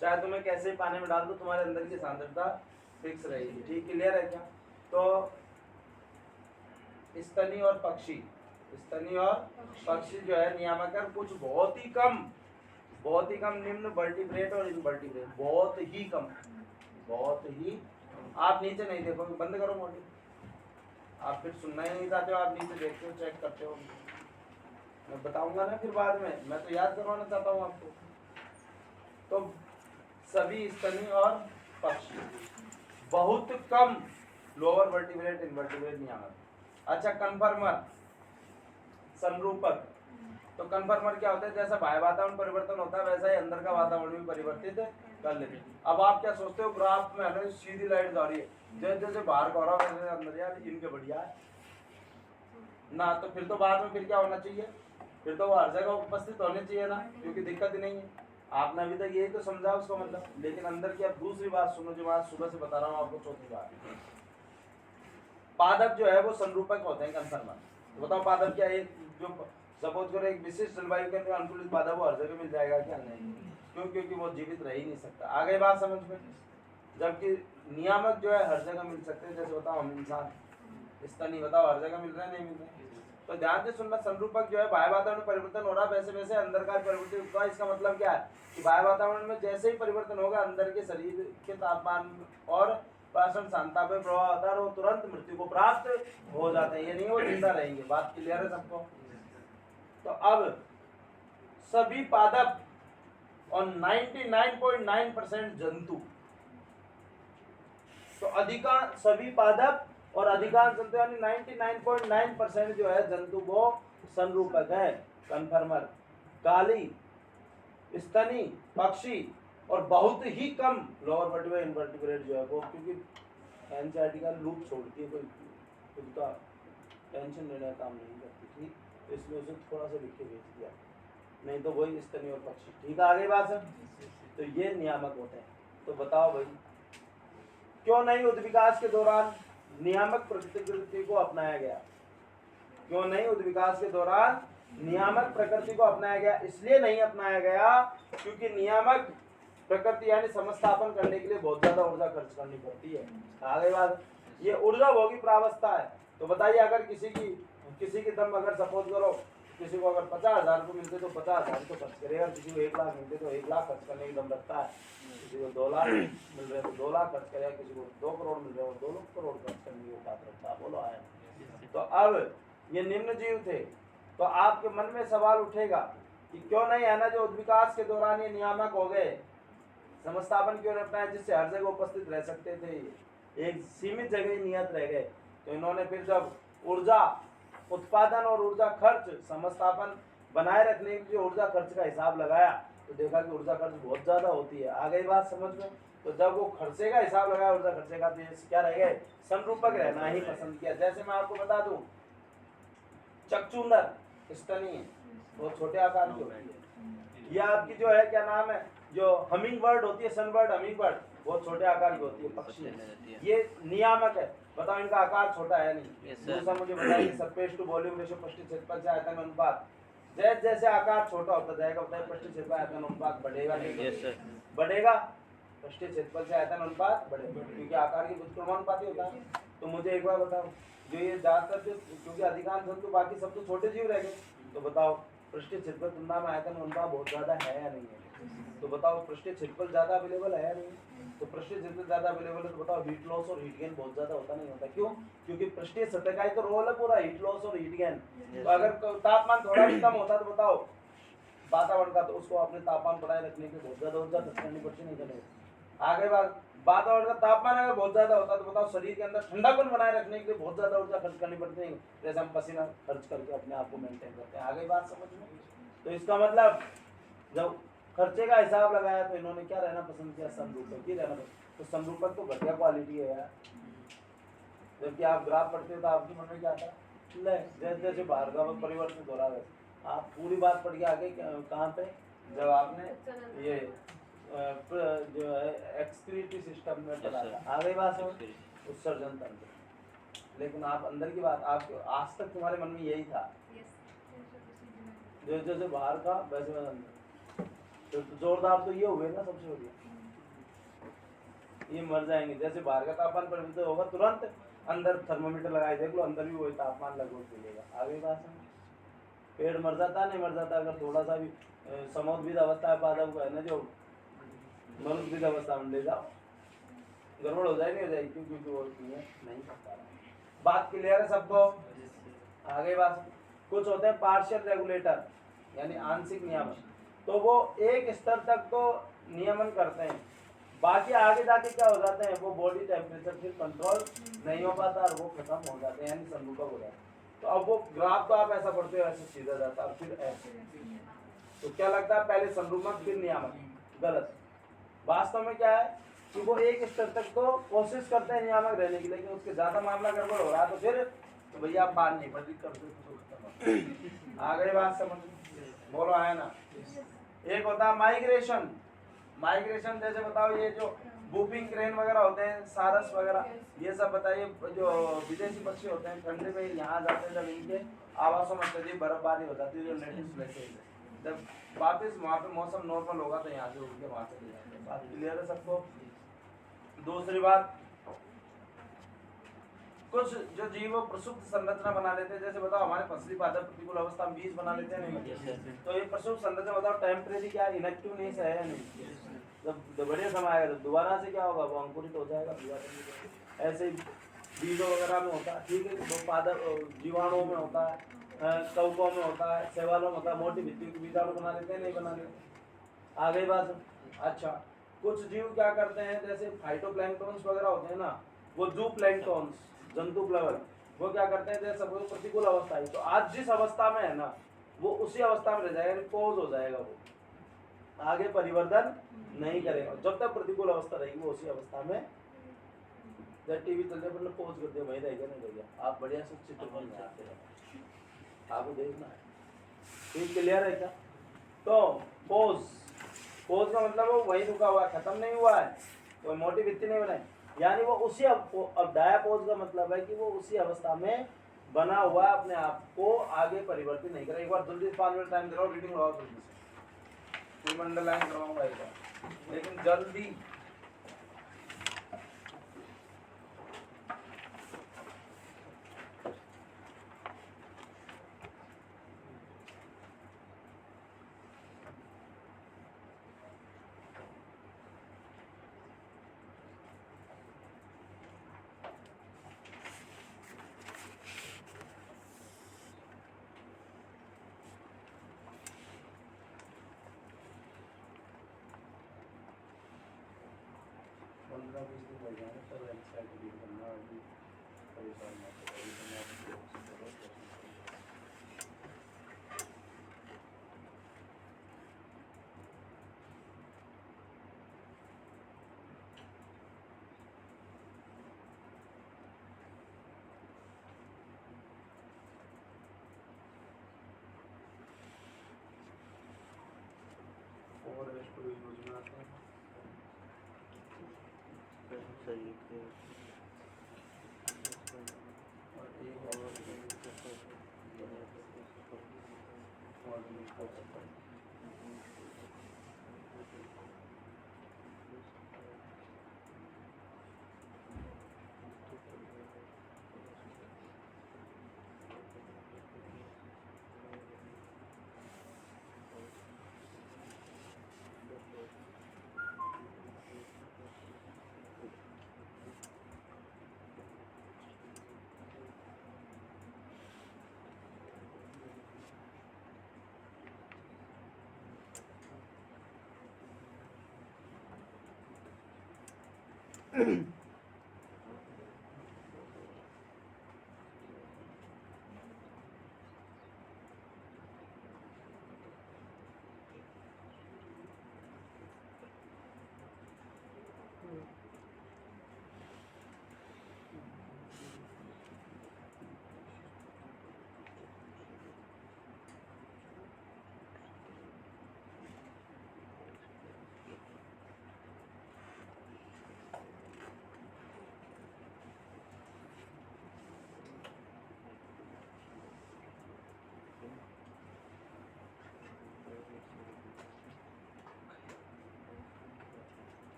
चाहे तुम्हें कैसे ही पानी में डाल दो, तुम्हारे अंदर की सांद्रता फिक्स रहेगी, ठीक। क्लियर है क्या? तो स्तनी और पक्षी, स्तनी और पक्षी जो है नियामक है। कुछ बहुत ही कम निम्न वर्टिब्रेट और इनवर्टिब्रेट, बहुत ही। आप नीचे नहीं देखोगे, बंद करो मोटी, आप फिर सुनना ही नहीं चाहते हो, आप नीचे देखते हो, चेक करते हो। मैं बताऊंगा ना फिर बाद में, मैं तो याद करवाना चाहता हूँ आपको। तो सभी स्तनी और पक्षी, बहुत कम लोअर वर्टिब्रेट, इनवर्टिब्रेट नियामक। अच्छा, कन्फर्मर, संरूपक। तो कन्फर्मर क्या होता है, जैसा बाह्य वातावरण परिवर्तन होता है वैसा ही अंदर का वातावरण भी परिवर्तित कर लेते हैं। अब आप क्या सोचते हो, ग्राफ में है ना सीधी लाइट जा रही है, जैसे जैसे बाहर का हो रहा है अंदर, यार इनके बढ़िया है ना, तो फिर तो बाद में फिर क्या होना चाहिए, फिर तो वो हर जगह उपस्थित होने चाहिए ना, क्योंकि दिक्कत ही नहीं है। आपने अभी तक यही तो समझा उसको मतलब, लेकिन अंदर की अब दूसरी बात सुनो जो आज सुबह से बता रहा हूँ आपको, चौथी बात। पादप जो है वो संरूपक होते हैं, कन्फर्मर। तो बताओ पादप क्या है, जो सपोज करो एक विशिष्ट जलवायु के अंदर अनुकूलित पादप वो हर जगह मिल जाएगा क्या? नहीं, क्यों? क्योंकि वो जीवित रह ही नहीं सकता। आगे बात समझ में। जबकि नियामक जो है हर जगह मिल सकते हैं, जैसे बताओ हम इंसान, स्तनी बताओ हर जगह मिल रहे हैं, नहीं मिल रहे? तो ध्यान से सुनना, संरूपक जो है बाह्य वातावरण में परिवर्तन हो रहा है वैसे वैसे अंदर का परिवर्तन होगा। इसका मतलब क्या है कि बाह्य वातावरण में जैसे ही परिवर्तन होगा, अंदर के शरीर के तापमान और पराशरण सांद्रता पे प्रभाव आता है, वो तुरंत मृत्यु को प्राप्त हो जाते हैं, ये नहीं वो जिंदा रहेंगे। बात क्लियर है सबको? तो अब सभी पादप और 99.9% जंतु, तो अधिकांश सभी पादप और अधिकांश जंतु यानी 99.9% जो है जंतु वो संरूपक है, कन्फर्मर। काली, स्तनी, पक्षी और बहुत ही कम लोअर वर्टिब्रेट, इनवर्टिब्रेट जो है वो, क्योंकि एनसीईआरटी का लूप छोड़ती है, कोई उसका टेंशन लेने का काम नहीं करती, ठीक, तो इसलिए उसे थोड़ा सा लिख के भेज दिया, नहीं तो वही स्तनी और पक्षी, ठीक है। आगे बात है, तो ये नियामक होते हैं। तो बताओ भाई, क्यों नहीं उद्विकास के दौरान नियामक प्रकृति को अपनाया गया? क्यों नहीं उद्विकास के दौरान नियामक प्रकृति को अपनाया गया? इसलिए नहीं अपनाया गया क्योंकि नियामक प्रकृति यानी समस्थापन करने के लिए बहुत ज्यादा ऊर्जा खर्च करनी पड़ती है। आगे बात, ये ऊर्जा भोगी प्रावस्था है। तो बताइए, अगर किसी की दम अगर सपोज करो, किसी को अगर 50,000 रुपये मिलते तो 50,000 तो खर्च करेगा, किसी को 1 लाख मिलते तो 1 लाख खर्च करने की दम रखता है, किसी को 2 लाख मिल रहे तो 2 लाख खर्च करेगा, किसी को 2 करोड़ मिल रहे तो 2 करोड़ खर्च करने की बात रखता है। बोलो आया। तो अब ये निम्न जीव थे, तो आपके मन में सवाल उठेगा कि क्यों नहीं है ना, जो उद्विकास के दौरान ये नियामक हो गए, समस्थापन क्यों नहीं अपनाया जिससे हर जगह उपस्थित रह सकते थे, एक सीमित जगह ही नियत रह गए। तो इन्होंने फिर जब ऊर्जा उत्पादन और ऊर्जा खर्च समस्थापन बनाए रखने के लिए ऊर्जा खर्च का हिसाब लगाया तो देखा कि ऊर्जा खर्च बहुत ज्यादा होती है। आ गई बात समझ में? तो जब वो खर्चे का हिसाब लगाया ऊर्जा खर्चे का, तो क्या रह गए, समरूपक रहना ही पसंद किया। जैसे मैं आपको बता दूं, चकचूंदर स्तनी है, बहुत छोटे आकार की होती है। ये आपकी जो है क्या नाम है, जो हमिंग बर्ड होती है, सनबर्ड, हमिंग बर्ड, बहुत छोटे आकार की होती है, पक्षी। ये नियामक है। बताओ, इनका आकार छोटा है नहीं। दूसरा मुझे बताइए, सरफेस टू वॉल्यूम रेशियो, पृष्ठ क्षेत्रफल से आयतन अनुपात, जैसे जैसे आकार छोटा होता जाएगा, बताइए पृष्ठ क्षेत्रफल आयतन अनुपात बढ़ेगा नहीं? बढ़ेगा। पृष्ठ क्षेत्रफल से आयतन अनुपात बढ़ेगा क्योंकि आकार की व्युत्क्रमानुपाती होता है। तो मुझे एक बार बताओ, जो ये ज्यादातर जो, क्योंकि अधिकांश जंतु बाकी सब तो छोटे जीव रह गए, तो बताओ पृष्ठ क्षेत्रफल तुलना में आयतन अनुपात बहुत ज्यादा है या नहीं है? तो बताओ पृष्ठ क्षेत्रफल ज्यादा अवेलेबल है या नहीं? तो पृष्ठ क्षेत्रफल ज्यादा अवेलेबल है, तो बताओ हीट लॉस और हीट गेन बहुत ज्यादा होता नहीं होता? क्यों? क्योंकि पृष्ठीय सतह का ही तो रोल है पूरा, हीट लॉस और हीट गेन। तो अगर तापमान थोड़ा भी कम होता तो बताओ वातावरण का, तो उसको अपने तापमान बनाए रखने के बहुत ज्यादा ऊर्जा खर्च करनी पड़ती नहीं करेगा। आगे बात, वातावरण का तापमान अगर बहुत ज्यादा होता तो बताओ शरीर के अंदर ठंडापन बनाए रखने के लिए बहुत ज्यादा ऊर्जा खर्च करनी पड़ती है, जैसे हम पसीना खर्च करके अपने आप को मेंटेन करते हैं। आगे बात समझ में? तो इसका मतलब जब खर्चे का हिसाब लगाया तो इन्होंने क्या रहना पसंद किया, समरूपक ही रहना पसंद। तो समरूपक तो घटिया क्वालिटी है यार। जबकि आप ग्राफ पढ़ते हो तो आपके मन में क्या आता, जैसे जैसे भार्गव परिवर्तित हो रहा है। आप पूरी बात पढ़ के आगे कहाँ पे, जब आपने ये जो है एक्सक्रीटरी सिस्टम में पढ़ा था, आ गई बात समझ, उत्सर्जन तंत्र। लेकिन आप अंदर की बात, आप आज तक तुम्हारे मन में यही था, जो जैसे बाहर का वैसे वैसे अंदर। तो जोरदार तो ये हुए ना सबसे बढ़िया, ये मर जाएंगे। जैसे बाहर का तापमान परिवर्तित होगा तुरंत अंदर थर्मोमीटर लगाए देख लो, अंदर भी वही तापमान लगभग मिलेगा। आगे बात समझ। पेड़ मर जाता नहीं मर जाता अगर थोड़ा सा भी समोद्भिद अवस्था है पादप को है ना, जो मनुद्भिद अवस्था में ले जाओ, गड़बड़ हो जाएगी, हो जाएगी, क्योंकि वो नहीं करता। बात क्लियर है सबको? आगे बात, कुछ होते हैं पार्शियल रेगुलेटर यानी आंशिक नियामक, तो वो एक स्तर तक तो नियमन करते हैं, बाकी आगे जाके क्या हो जाते हैं, वो बॉडी टेम्परेचर फिर कंट्रोल नहीं हो पाता और वो खत्म हो जाते हैं, यानी समरूपक हो जाते हैं। तो अब वो ग्राफ तो आप ऐसा पढ़ते हो, ऐसे सीधा जाता है, फिर ऐसे। तो क्या लगता है, पहले समरूपक फिर नियामक? गलत। वास्तव में क्या है कि वो एक स्तर तक तो कोशिश करते हैं नियामक रहने की, लेकिन उसके ज्यादा मामला गड़बड़ हो रहा है तो फिर तो भैया आप बात नहीं बदली कर दो। आ गई बात समझ? बोलो आया ना? एक होता है माइग्रेशन। माइग्रेशन जैसे बताओ, ये जो बूपिंग क्रेन वगैरह होते हैं, सारस वगैरह, ये सब बताइए, जो विदेशी पक्षी होते हैं ठंडे में यहाँ जाते हैं, जब इनके आवासों में अत्यधिक बर्फबारी हो जाती है, जो नेटिव प्लेसेस है, जब वापस वहाँ पे मौसम नॉर्मल होगा तो यहाँ से उड़ के वहाँ चले जाते हैं। बात क्लियर है सबको? दूसरी बात, कुछ जो जीव प्रसुप्त संरचना बना लेते हैं, जैसे बताओ हमारे फसली पादप प्रतिकूल अवस्था में बीज बना लेते हैं नहीं? तो ये प्रसुप्त संरचना बताओ टेम्परेरी क्या इनएक्टिवनेस है या नहीं? जब बढ़िया समय आएगा तो दोबारा से क्या होगा, वो अंकुरित हो जाएगा। ऐसे बीजों वगैरह में होता है, ठीक है, तो पादप जीवाणुओं में होता है, कवकों में होता है, शैवालों में होता है, मोटी भित्तियों के बीजाणु बना लेते हैं नहीं बना लेते? आ गई बात? अच्छा, कुछ जीव क्या करते हैं, जैसे फाइटोप्लैंक्टन्स वगैरह होते हैं ना, वो जू प्लैंक्टन्स जंतु प्लवक, वो क्या करते हैं, जैसे सपोज प्रतिकूल अवस्था है तो आज जिस अवस्था में है ना वो उसी अवस्था में रह जाएगा, पोज हो जाएगा, वो आगे परिवर्तन नहीं करेगा जब तक प्रतिकूल अवस्था रहेगी, वो उसी अवस्था में। जब टीवी चलते पर पोज कर दिया, वही रहेगा नहीं रहेगा। आप बढ़िया से चित्र बन जाते हैं, आपको देखना है। ठीक क्लियर है क्या? तो पोज, पोज का मतलब वो वही रुका हुआ है, खत्म नहीं हुआ है, कोई मोटिव इतनी नहीं बनाए, यानी वो उसी अब डायापोज का मतलब है कि वो उसी अवस्था में बना हुआ है, अपने आप को आगे परिवर्तित नहीं करेगा। एक बार जल्दी 5 मिनट टाइम दे रहा हूँ, रीडिंग लगाओ जल्दी से, फुल अंडरलाइन करवाऊंगा एक बार, लेकिन जल्दी। पंद्रह बीस दिन लग जाएंगे सर, वेबसाइट रीड करना अभी परेशान मत करो, अभी तो मैं आपको करो। और रेस्ट को यूज में आते हैं सही है। और एक और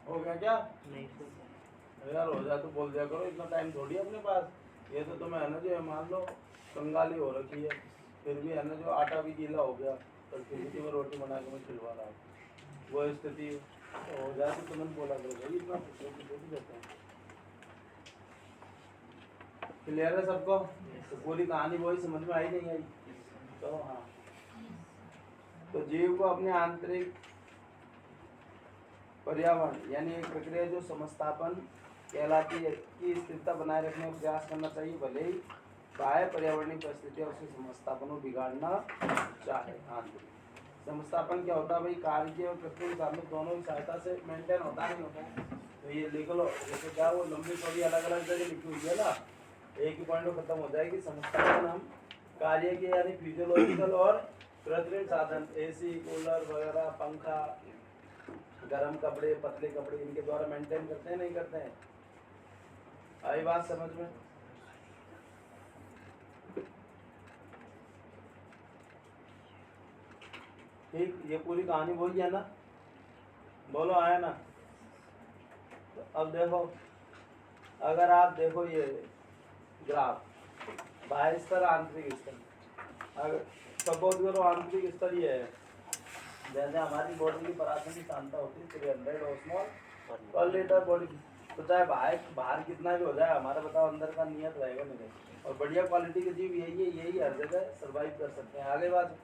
हो गया क्या? नहीं सर। यार हो जाए तो बोल दिया करो, इतना टाइम थोड़ी है अपने पास। ये तो तुम्हें है ना जो है मान लो कंगाली हो रखी है, फिर भी है ना जो आटा भी गीला हो गया, पर खिचड़ी में रोटी बना के मैं खिलवा रहा हूँ, वो स्थिति तो हो जाए तो तुमने बोला करो भाई इतना थोड़ी देते हैं। क्लियर है सबको? तो पूरी कहानी वही समझ में आई नहीं आई? तो हाँ, तो जीव को अपने आंतरिक पर्यावरण यानी एक प्रक्रिया जो समस्थापन कहलाती है की स्थिरता बनाए रखने का प्रयास करना चाहिए, भले ही बाह्य पर्यावरणीय परिस्थितियां उसके समस्थापन को बिगाड़ना चाहे। आंतरिक समस्थापन क्या होता है भाई? कार्य के और कृत्रिम साधन दोनों की सहायता से मेंटेन होता नहीं होता। तो ये लिख लो, जैसे क्या वो लंबी थोड़ी अलग अलग जगह लिखी हुई है ना, एक ही पॉइंट में खत्म हो जाएगी। समस्थापन हम कार्य के यानी फिजियोलॉजिकल और कृत्रिम साधन, एसी, कूलर वगैरह, पंखा, गरम कपड़े, पतले कपड़े, इनके द्वारा मेंटेन करते हैं नहीं करते हैं? आई बात समझ में? ठीक, ये पूरी कहानी वही है ना? बोलो आया ना? तो अब देखो, अगर आप देखो ये ग्राफ, बाह्य स्तर आंतरिक स्तर, अगर सपोज करो आंतरिक स्तर ये है, जैसे हमारी बॉडी की पराशर की सांद्रता होती है 300 ऑस्मोल पर लीटर बॉडी, तो चाहे बाहर कितना भी हो जाए, हमारा बताओ अंदर का नियत रहेगा नहीं। और बढ़िया क्वालिटी के जीव यही है, यही हर जगह सर्वाइव कर सकते हैं। आगे बात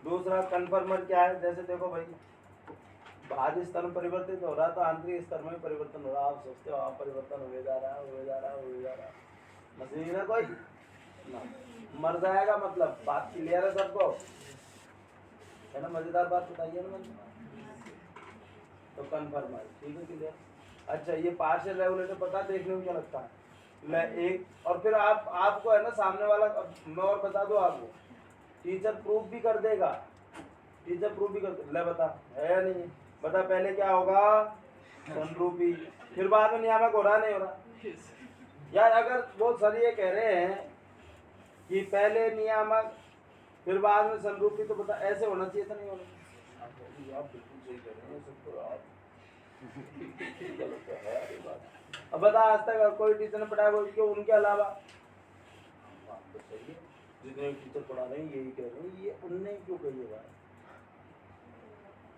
दूसरा कन्फर्मर क्या है? जैसे देखो भाई, बाहरी स्तर में परिवर्तित हो रहा है तो आंतरिक स्तर में परिवर्तन हो रहा है। आप सोचते हो आप परिवर्तन हुए जा रहा है, हुए जा रहा है, हुए जा रहा है, मशीन है कोई ना, मर जाएगा। मतलब बात क्लियर है सबको? है ना? मजेदार बात बताइए ना मुझे। तो कन्फर्मर ठीक है, क्लियर। अच्छा, ये पार्शियल रेगुलेटर पता है देखने में क्या लगता है? मैं एक और फिर आपको है ना सामने वाला, मैं और बता दूं आपको, टीचर प्रूफ भी कर देगा, टीचर प्रूफ भी कर दे। ले बता, है या नहीं? बता, पहले क्या होगा? संरूपी, फिर बाद में नियामक हो रहा नहीं हो रहा? यार अगर वो सर ये कह रहे हैं कि पहले नियामक फिर बाद में संरूपी, तो बता ऐसे होना चाहिए था नहीं होना चाहिए? आप बिल्कुल सही कह रहे हैं सबको आप। अब बता, आज तक कोई टीचर ने पढ़ाया वो क्यों? उनके अलावा बात तो सही है, जितने टीचर पढ़ा रहे हैं यही कह रहे हैं, ये उनने क्यों कही है बात?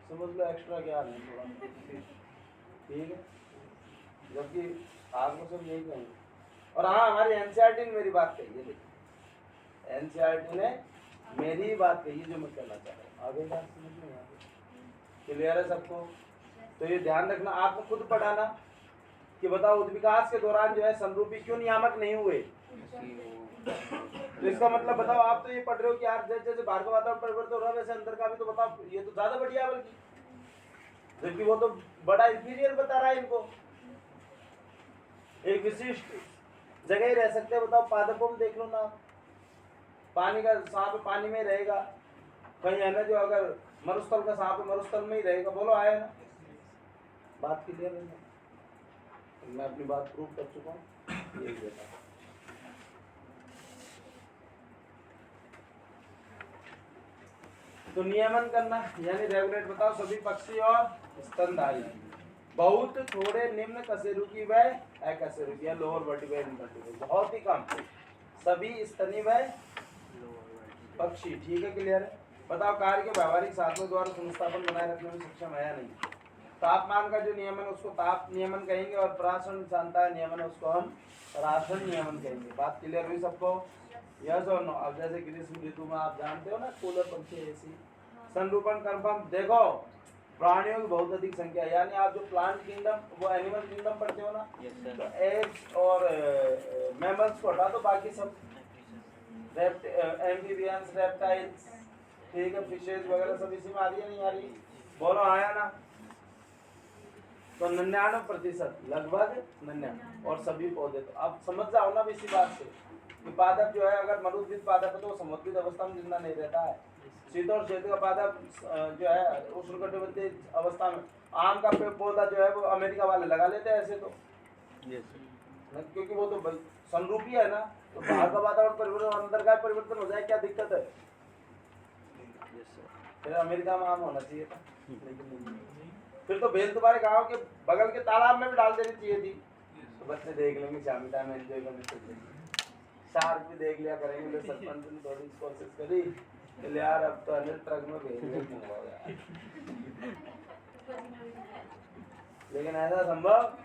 समझ लो एक्स्ट्रा ज्ञान है थोड़ा, ठीक है, जबकि आपको सब यही कहेंगे। और हाँ, हमारी एनसीईआरटी ने मेरी बात कही है, देखिए एनसीईआरटी ने मेरी बात कही है जो मैं कहना चाह रहा हूँ। आगे बात समझ में आ गई? क्लियर है सबको? तो ये ध्यान रखना, आपको खुद पढ़ाना कि बताओ उद्विकास के दौरान जो है संरूपी क्यों नियामक नहीं हुए। तो इसका मतलब बताओ, आप तो ये पढ़ रहे हो कि यार जैसे जैसे बाहर का वातावरण परिवर्तन हो रहा है वैसे अंदर का भी, तो बताओ ये तो ज्यादा बढ़िया है, बल्कि जबकि वो तो बड़ा इंफीरियर बता रहा है इनको। एक विशिष्ट जगह ही रह सकते हैं, बताओ पादपों में देख लो ना, पानी का सांप पानी में रहेगा, कहीं है ना जो अगर मरुस्थल का सांप मरुस्थल में ही रहेगा। बोलो आया ना? बात क्लियर है? मैं अपनी बात प्रूव कर चुका हूँ, यही देता। तो नियमन करना यानी रेगुलेट, बताओ सभी पक्षी और स्तनधारी, बहुत थोड़े निम्न कशेरुकी व अकशेरुकी या लोअर वर्टिब्रेट, बहुत ही कम सभी स्तनी व पक्षी, ठीक है, क्लियर है। बताओ कार्य के व्यावहारिक साधनों द्वारा संस्थापन बनाए रखने में सक्षम है या नहीं? तापमान का जो नियमन उसको ताप नियमन कहेंगे, और पराशरण शांता नियमन उसको हम पराशरण नियमन कहेंगे। बात क्लियर हुई सबको? यस और नो? अब जैसे ग्रीष्म ऋतु में आप जानते हो ना, कूलर, पंखे, एसी। संरूपण कंफर्म, देखो प्राणियों की बहुत अधिक संख्या, यानी आप जो प्लांट किंगडम वो एनिमल किंगडम पढ़ते हो ना, तो एप्स और मैमल्स को हटा दो, बाकी सब एम्फीबियंस, रेप्टाइल्स, ठीक है, फिशेज वगैरह सब इसी में आ रही है नहीं आ रही? बोलो आया ना? तो 99% लगभग 99, और सभी पौधे। तो अब समझ जाओ ना इसी बात से कि पादप जो है, अगर मरुद्भिद पादप है तो वो समुद्रित अवस्था में जिंदा नहीं रहता है। शीतोष्ण क्षेत्र का पादप जो है उष्णकटिबंधीय अवस्था में, आम का पौधा जो है वो अमेरिका वाले लगा लेते हैं ऐसे, तो क्योंकि वो तो संरूपी है ना, तो बाहर का वातावरण परिवर्तन अंदर का परिवर्तन हो जाए, क्या दिक्कत है? फिर अमेरिका में आम होना चाहिए था, लेकिन नहीं। फिर तो बेल तुम्हारे गांव के बगल के तालाब में भी डाल देनी चाहिए थी, तो बच्चे देख लेंगे शाम टाइम एंजॉय करने चल जाएंगे। शार्क भी देख लिया करेंगे। तो सरपंच ने थोड़ी कोशिश करी कि यार अब तो अनिल ट्रक में भेज दे क्यों हो यार, लेकिन ऐसा संभव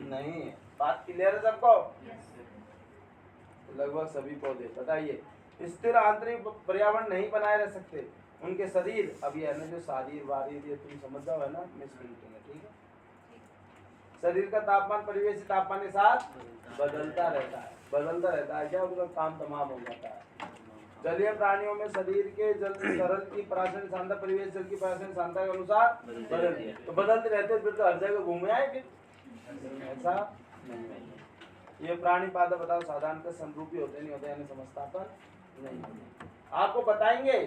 नहीं है। बात क्लियर है सबको? लगभग सभी पौधे बताइए स्थिर आंतरिक पर्यावरण नहीं बनाए रह सकते। उनके शरीर अब ये है ना जो शारीर वारीर ये तुम समझ जाओ है ना मिसप्रिंटिंग है, ठीक है। शरीर का तापमान परिवेश के तापमान के साथ बदलता रहता है क्या उनका काम तमाम हो जाता है। जलीय प्राणियों में शरीर के जल तरल की पराशर सांद्रता परिवेश जल की पराशर सांद्रता के अनुसार बदलती है। तो बदलते रहते फिर तो हर जगह घूमे आए फिर ऐसा नहीं है। ये प्राणी पादप बताओ साधारणतः समरूपी होते नहीं होते यानी समस्थापन नहीं होते। आपको बताएंगे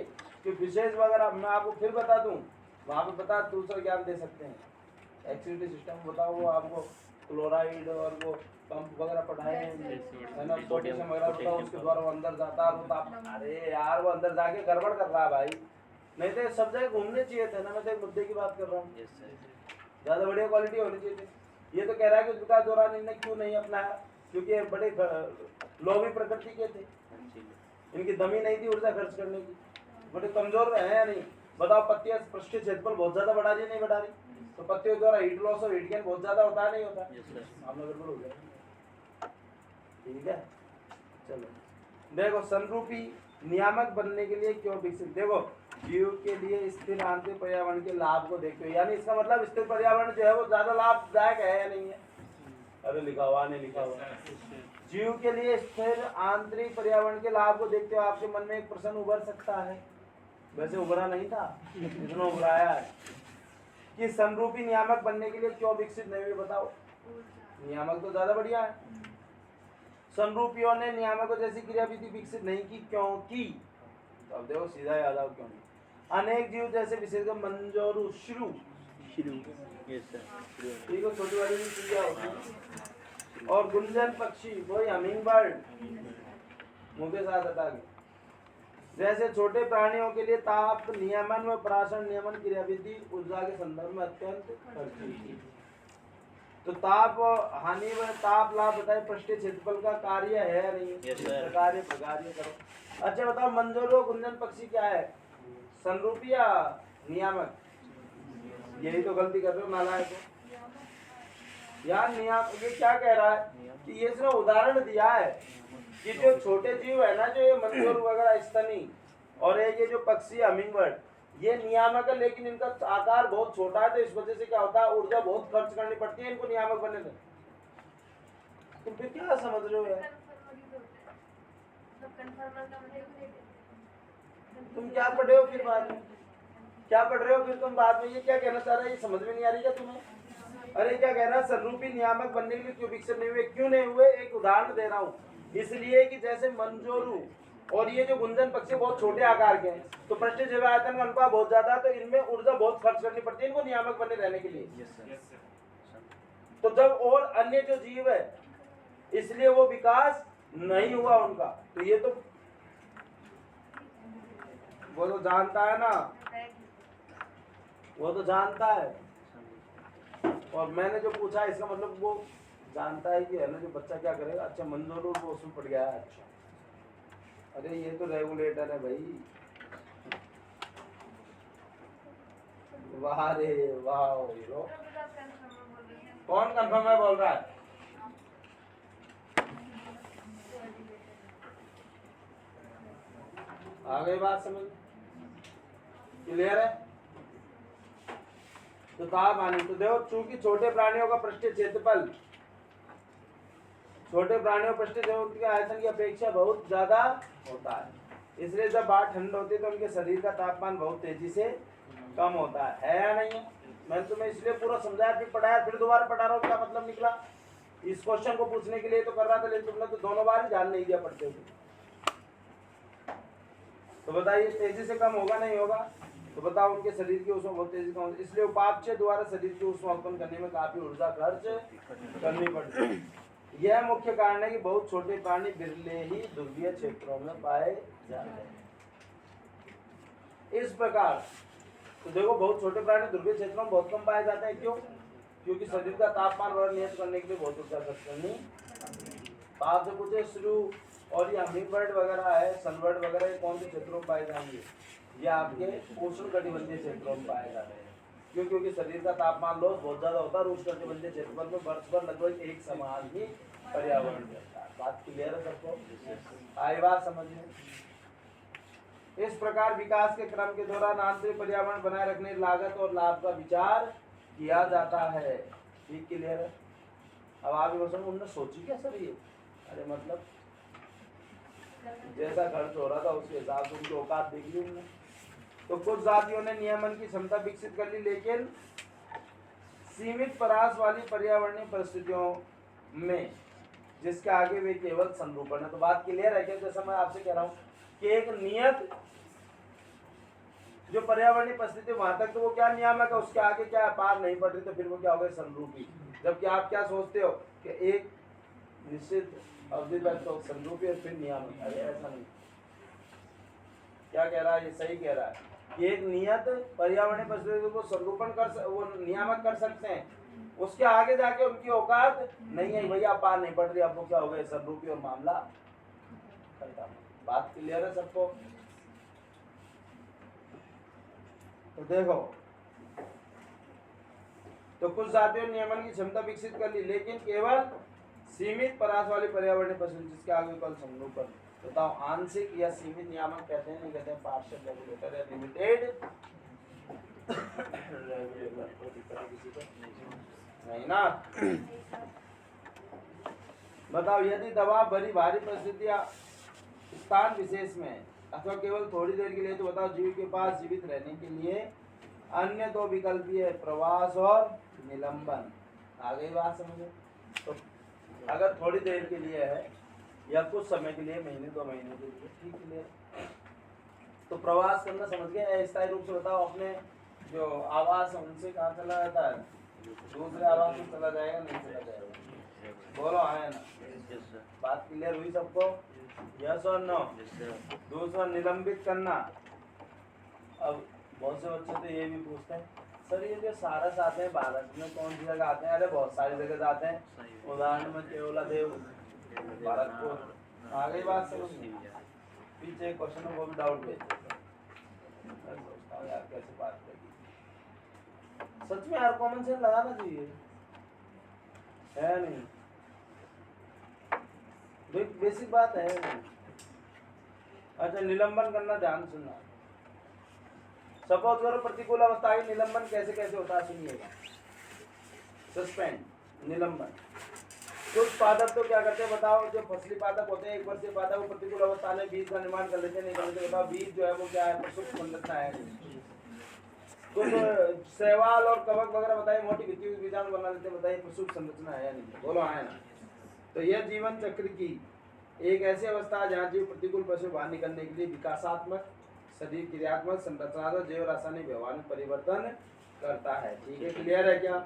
कि विशेष वगैरह मैं आपको फिर बता दूं वहाँ पे बता दूसरा ज्ञान दे सकते हैं। एक्टिविटी सिस्टम बताओ वो आपको क्लोराइड और वो पंप वगैरह पढ़ाए है ना पोटेशियम वगैरह बताओ उसके द्वारा वो अंदर जाता है। वो अरे यार वो अंदर जाके गड़बड़ कर रहा है भाई, नहीं तो सब जगह घूमने चाहिए थे ना। मैं तो एक मुद्दे की बात कर रहा हूँ, ज़्यादा बढ़िया क्वालिटी होनी चाहिए थी। ये तो कह रहा है कि विकास दौरान इन्हें क्यों नहीं अपनाया क्योंकि ये बड़े लोभी प्रकृति के थे, इनकी दमी नहीं थी ऊर्जा खर्च करने की, बड़े कमजोर है या नहीं। बताओ पत्तियां पृष्ठीय क्षेत्रफल बहुत ज्यादा बढ़ा रही नहीं बढ़ा रही, तो पत्तियों द्वारा हीट लॉस और हीट गेन बहुत ज्यादा होता है नहीं होता? मामला गड़बड़ हो गया, ठीक है। चलो देखो संरूपी नियामक बनने के लिए क्यों विकसित, देखो जीव के लिए स्थिर आंतरिक पर्यावरण के लाभ को देखते हो, यानी इसका मतलब स्थिर पर्यावरण जो है वो ज्यादा लाभदायक है या नहीं है? अरे लिखा हुआ नहीं लिखा हुआ। जीव के लिए स्थिर आंतरिक पर्यावरण के लाभ को देखते हो आपके मन में एक प्रश्न उभर सकता है, वैसे उभरा नहीं था इतना उभराया है कि समरूपी नियामक बनने के लिए क्यों विकसित नहीं हुए बताओ। नियामक तो ज्यादा बढ़िया है। समरूपियों ने नियामकों जैसी क्रियाविधि विकसित नहीं की क्योंकि, तो अब देखो सीधा याद आओ क्यों नहीं। अनेक जीव जैसे विशेषकर मंजोरू श्रू ठीक है छोटी वाली भी क्रिया होती है और गुंजन पक्षी वही हमिंग बर्ड मुंह के साथ हटा के जैसे छोटे प्राणियों के लिए ताप नियमन व पराशर नियमन क्रियाविधि ऊर्जा के संदर्भ में अत्यंत खर्ची थी। तो ताप हानि व ताप लाभ बताए पृष्ठीय क्षेत्रफल का कार्य है या नहीं? कार्य प्रकार्य करो। अच्छा बताओ मंजोरो गुंजन पक्षी क्या है, संरूपी या नियामक? यही तो गलती कर रहे हो नालायक हो यार। नियामक ये क्या कह रहा है कि ये इसने उदाहरण दिया है कि जो छोटे जीव है ना जो ये मंजोर वगैरह स्तनी और ये जो पक्षी हमिंग बर्ड ये नियामक है, लेकिन इनका आकार बहुत छोटा है तो इस वजह से क्या होता है ऊर्जा बहुत खर्च करनी पड़ती है इनको नियामक बनने में। तुम फिर क्या समझ रहे हो यार? तुम क्या पढ़े हो फिर बाद में, क्या पढ़ रहे हो फिर तुम बाद में? ये क्या कहना चाह रहा है ये समझ में नहीं आ रही क्या तुम्हें? अरे क्या कह रहा है समरूपी नियामक बनने के लिए क्यों विकसित नहीं हुए? क्यों नहीं हुए एक उदाहरण दे रहा हूँ। इसलिए कि जैसे मंजोरू और ये जो गुंजन पक्षी बहुत छोटे आकार के हैं तो पृष्ठीय जैव आयतन का अनुपात बहुत ज्यादा है तो इनमें ऊर्जा बहुत खर्च करनी पड़ती है इनको नियामक बने रहने के लिए। तो जब और अन्य जो जीव है इसलिए वो विकास नहीं हुआ उनका। तो ये तो वो तो जानता है ना, वो तो जानता है। और मैंने जो पूछा इसका मतलब वो जानता है कि है ना जो बच्चा क्या करेगा। अच्छा मंजूर वो उसमें पड़ गया है। अच्छा अरे ये तो रेगुलेटर है भाई। वाह रे वाह। कौन कंफर्म है बोल रहा है? आ गई बात समझ, क्लियर है? तो ताप हानि तो देखो चूंकि छोटे प्राणियों का पृष्ठीय क्षेत्रफल छोटे प्राणियों पृष्ठीय क्षेत्रफल के आयतन की अपेक्षा बहुत ज्यादा होता है इसलिए जब बात ठंड होती है तो उनके शरीर का तापमान बहुत तेजी से कम होता है या नहीं है? मैंने तुम्हें इसलिए पूरा समझाया फिर पढ़ाया फिर दोबारा पढ़ा रहा हूँ। क्या मतलब निकला? इस क्वेश्चन को पूछने के लिए तो कर रहा था लेकिन तुमने तो दोनों बार ही ध्यान नहीं दिया पढ़ते हुए। तो बताइए तेजी से कम होगा नहीं होगा? तो बताओ उनके शरीर की ऊष्मा बहुत तेजी से कम, इसलिए उपापचय द्वारा शरीर की ऊष्मा उत्पन्न करने में काफी ऊर्जा खर्च करनी पड़ती है। यह मुख्य कारण है कि बहुत छोटे प्राणी बिरले ही ध्रुवीय क्षेत्रों में पाए जाते हैं। इस प्रकार तो देखो बहुत छोटे प्राणी ध्रुवीय क्षेत्रों में बहुत कम पाए जाते हैं। क्यों? क्योंकि शरीर का तापमान वगैरह नियंत्रित करने के लिए बहुत ऊर्जा खर्च करनी। तो आपसे पूछे शुरू और ये हमिंग बर्ड वगैरह है, सनबर्ड वगैरह, ये कौन से क्षेत्रों में पाए जाएंगे? ये आपके उष्णकटिबंधीय क्षेत्रों में पाए जाते हैं। क्यों? क्योंकि शरीर का तापमान लॉस बहुत ज्यादा होता है और उष्णकटिबंधीय क्षेत्रफल में वर्ष भर लगभग एक समान ही पर्यावरण रहता है। बात क्लियर है सबको? आई बात समझ में? इस प्रकार विकास के क्रम के दौरान आंतरिक पर्यावरण बनाए रखने लागत और लाभ का विचार किया जाता है। ठीक क्लियर है? अब आप ये बताओ उन्होंने सोची क्या सर ये? अरे मतलब जैसा खर्च हो रहा था उसके हिसाब से उनकी औकात देख ली उन्होंने। तो कुछ जातियों ने नियमन की क्षमता विकसित कर ली, लेकिन सीमित परास वाली पर्यावरणीय परिस्थितियों में, जिसके आगे वे केवल संरूपण है। तो बात क्लियर है क्या? जैसा मैं आपसे कह रहा हूँ कि एक नियत जो पर्यावरणीय परिस्थिति वहां तक तो वो क्या नियामक है, उसके आगे क्या पार नहीं पड़ रही तो फिर वो क्या हो गया? संरूपी। जबकि आप क्या सोचते हो कि एक निश्चित अवधि तक तो संरूपी और फिर नियामक। अरे ऐसा नहीं। क्या कह रहा है? ये सही कह रहा है कि एक नियत पर्यावरणीय परिस्थिति को संरूपण वो नियामक कर सकते हैं, उसके आगे जाके उनकी औकात नहीं है भैया, पार नहीं पड़ रही, अब वो क्या हो गए? संरूपी और मामला खत्म। बात क्लियर है सबको? तो देखो, तो कुछ जातियों ने नियमन की क्षमता विकसित कर ली, लेकिन केवल सीमित परास वाली पर्यावरणीय परिस्थिति, जिसके आगे केवल संरूपण। बताओ, आंशिक या सीमित नियामक कहते हैं, नहीं कहते हैं पार्शियल रेगुलेटर या लिमिटेड रेगुलेटर? नहीं ना। बताओ, यदि दबाव भरी भारी परिस्थितियां स्थान विशेष में अथवा केवल थोड़ी देर के लिए, तो बताओ जीव के पास जीवित रहने के लिए अन्य दो विकल्प है, प्रवास और निलंबन। आ गई बात समझो? तो अगर थोड़ी देर के लिए है या कुछ समय के लिए, महीने 2 महीने के लिए, ठीक है, तो प्रवास करना समझ गए? अस्थायी रूप से बताओ, अपने जो आवास है उनसे कहाँ चला जाता है? दूसरे आवास में चला जाएगा, नहीं चला जाएगा? बोलो है ना? बात क्लियर हुई सबको? यस और नो? दूसरा, निलंबित करना। अब बहुत से बच्चे तो ये भी पूछते हैं, सर ये जो सारस आते हैं भारत में कौन सी जगह आते हैं? अरे बहुत सारी जगह जाते हैं। उदाहरण में केवला देव, भारतपुर। आ गई बात समझ में? पीछे क्वेश्चन में वो भी डाउट भेजते हैं यार, कैसे बात करेगी? सच में यार कॉमन सेंस लगाना चाहिए, है नहीं? बेसिक बात है। अच्छा, निलंबन करना, ध्यान सुनना। सपोज करो प्रतिकूल अवस्था आई, निलंबन कैसे कैसे होता है सुनिएगा। सस्पेंड, निलंबन। कुछ पादप तो क्या करते हैं बताओ? जो फसली पादप होते हैं, एक वर्षीय पादप, वो प्रतिकूल अवस्था में बीज का निर्माण कर लेते हैं, नहीं कर लेते? बताओ बीज जो है वो क्या है? सूक्ष्म संरचना है। कुछ शैवाल और कवक वगैरह बताइए, मोटी भित्ति बीजाणु बना लेते हैं, बताइए सूक्ष्म संरचना है या नहीं? बोलो है ना? तो यह जीवन चक्र की एक ऐसी अवस्था है जहाँ जीव प्रतिकूल परिस्थितियों बाहर निकलने के लिए विकासात्मक, शरीर क्रियात्मक, संरचनात्मक, जैव रासायनिक व्यवहार में परिवर्तन करता है। ठीक है, क्लियर है क्या?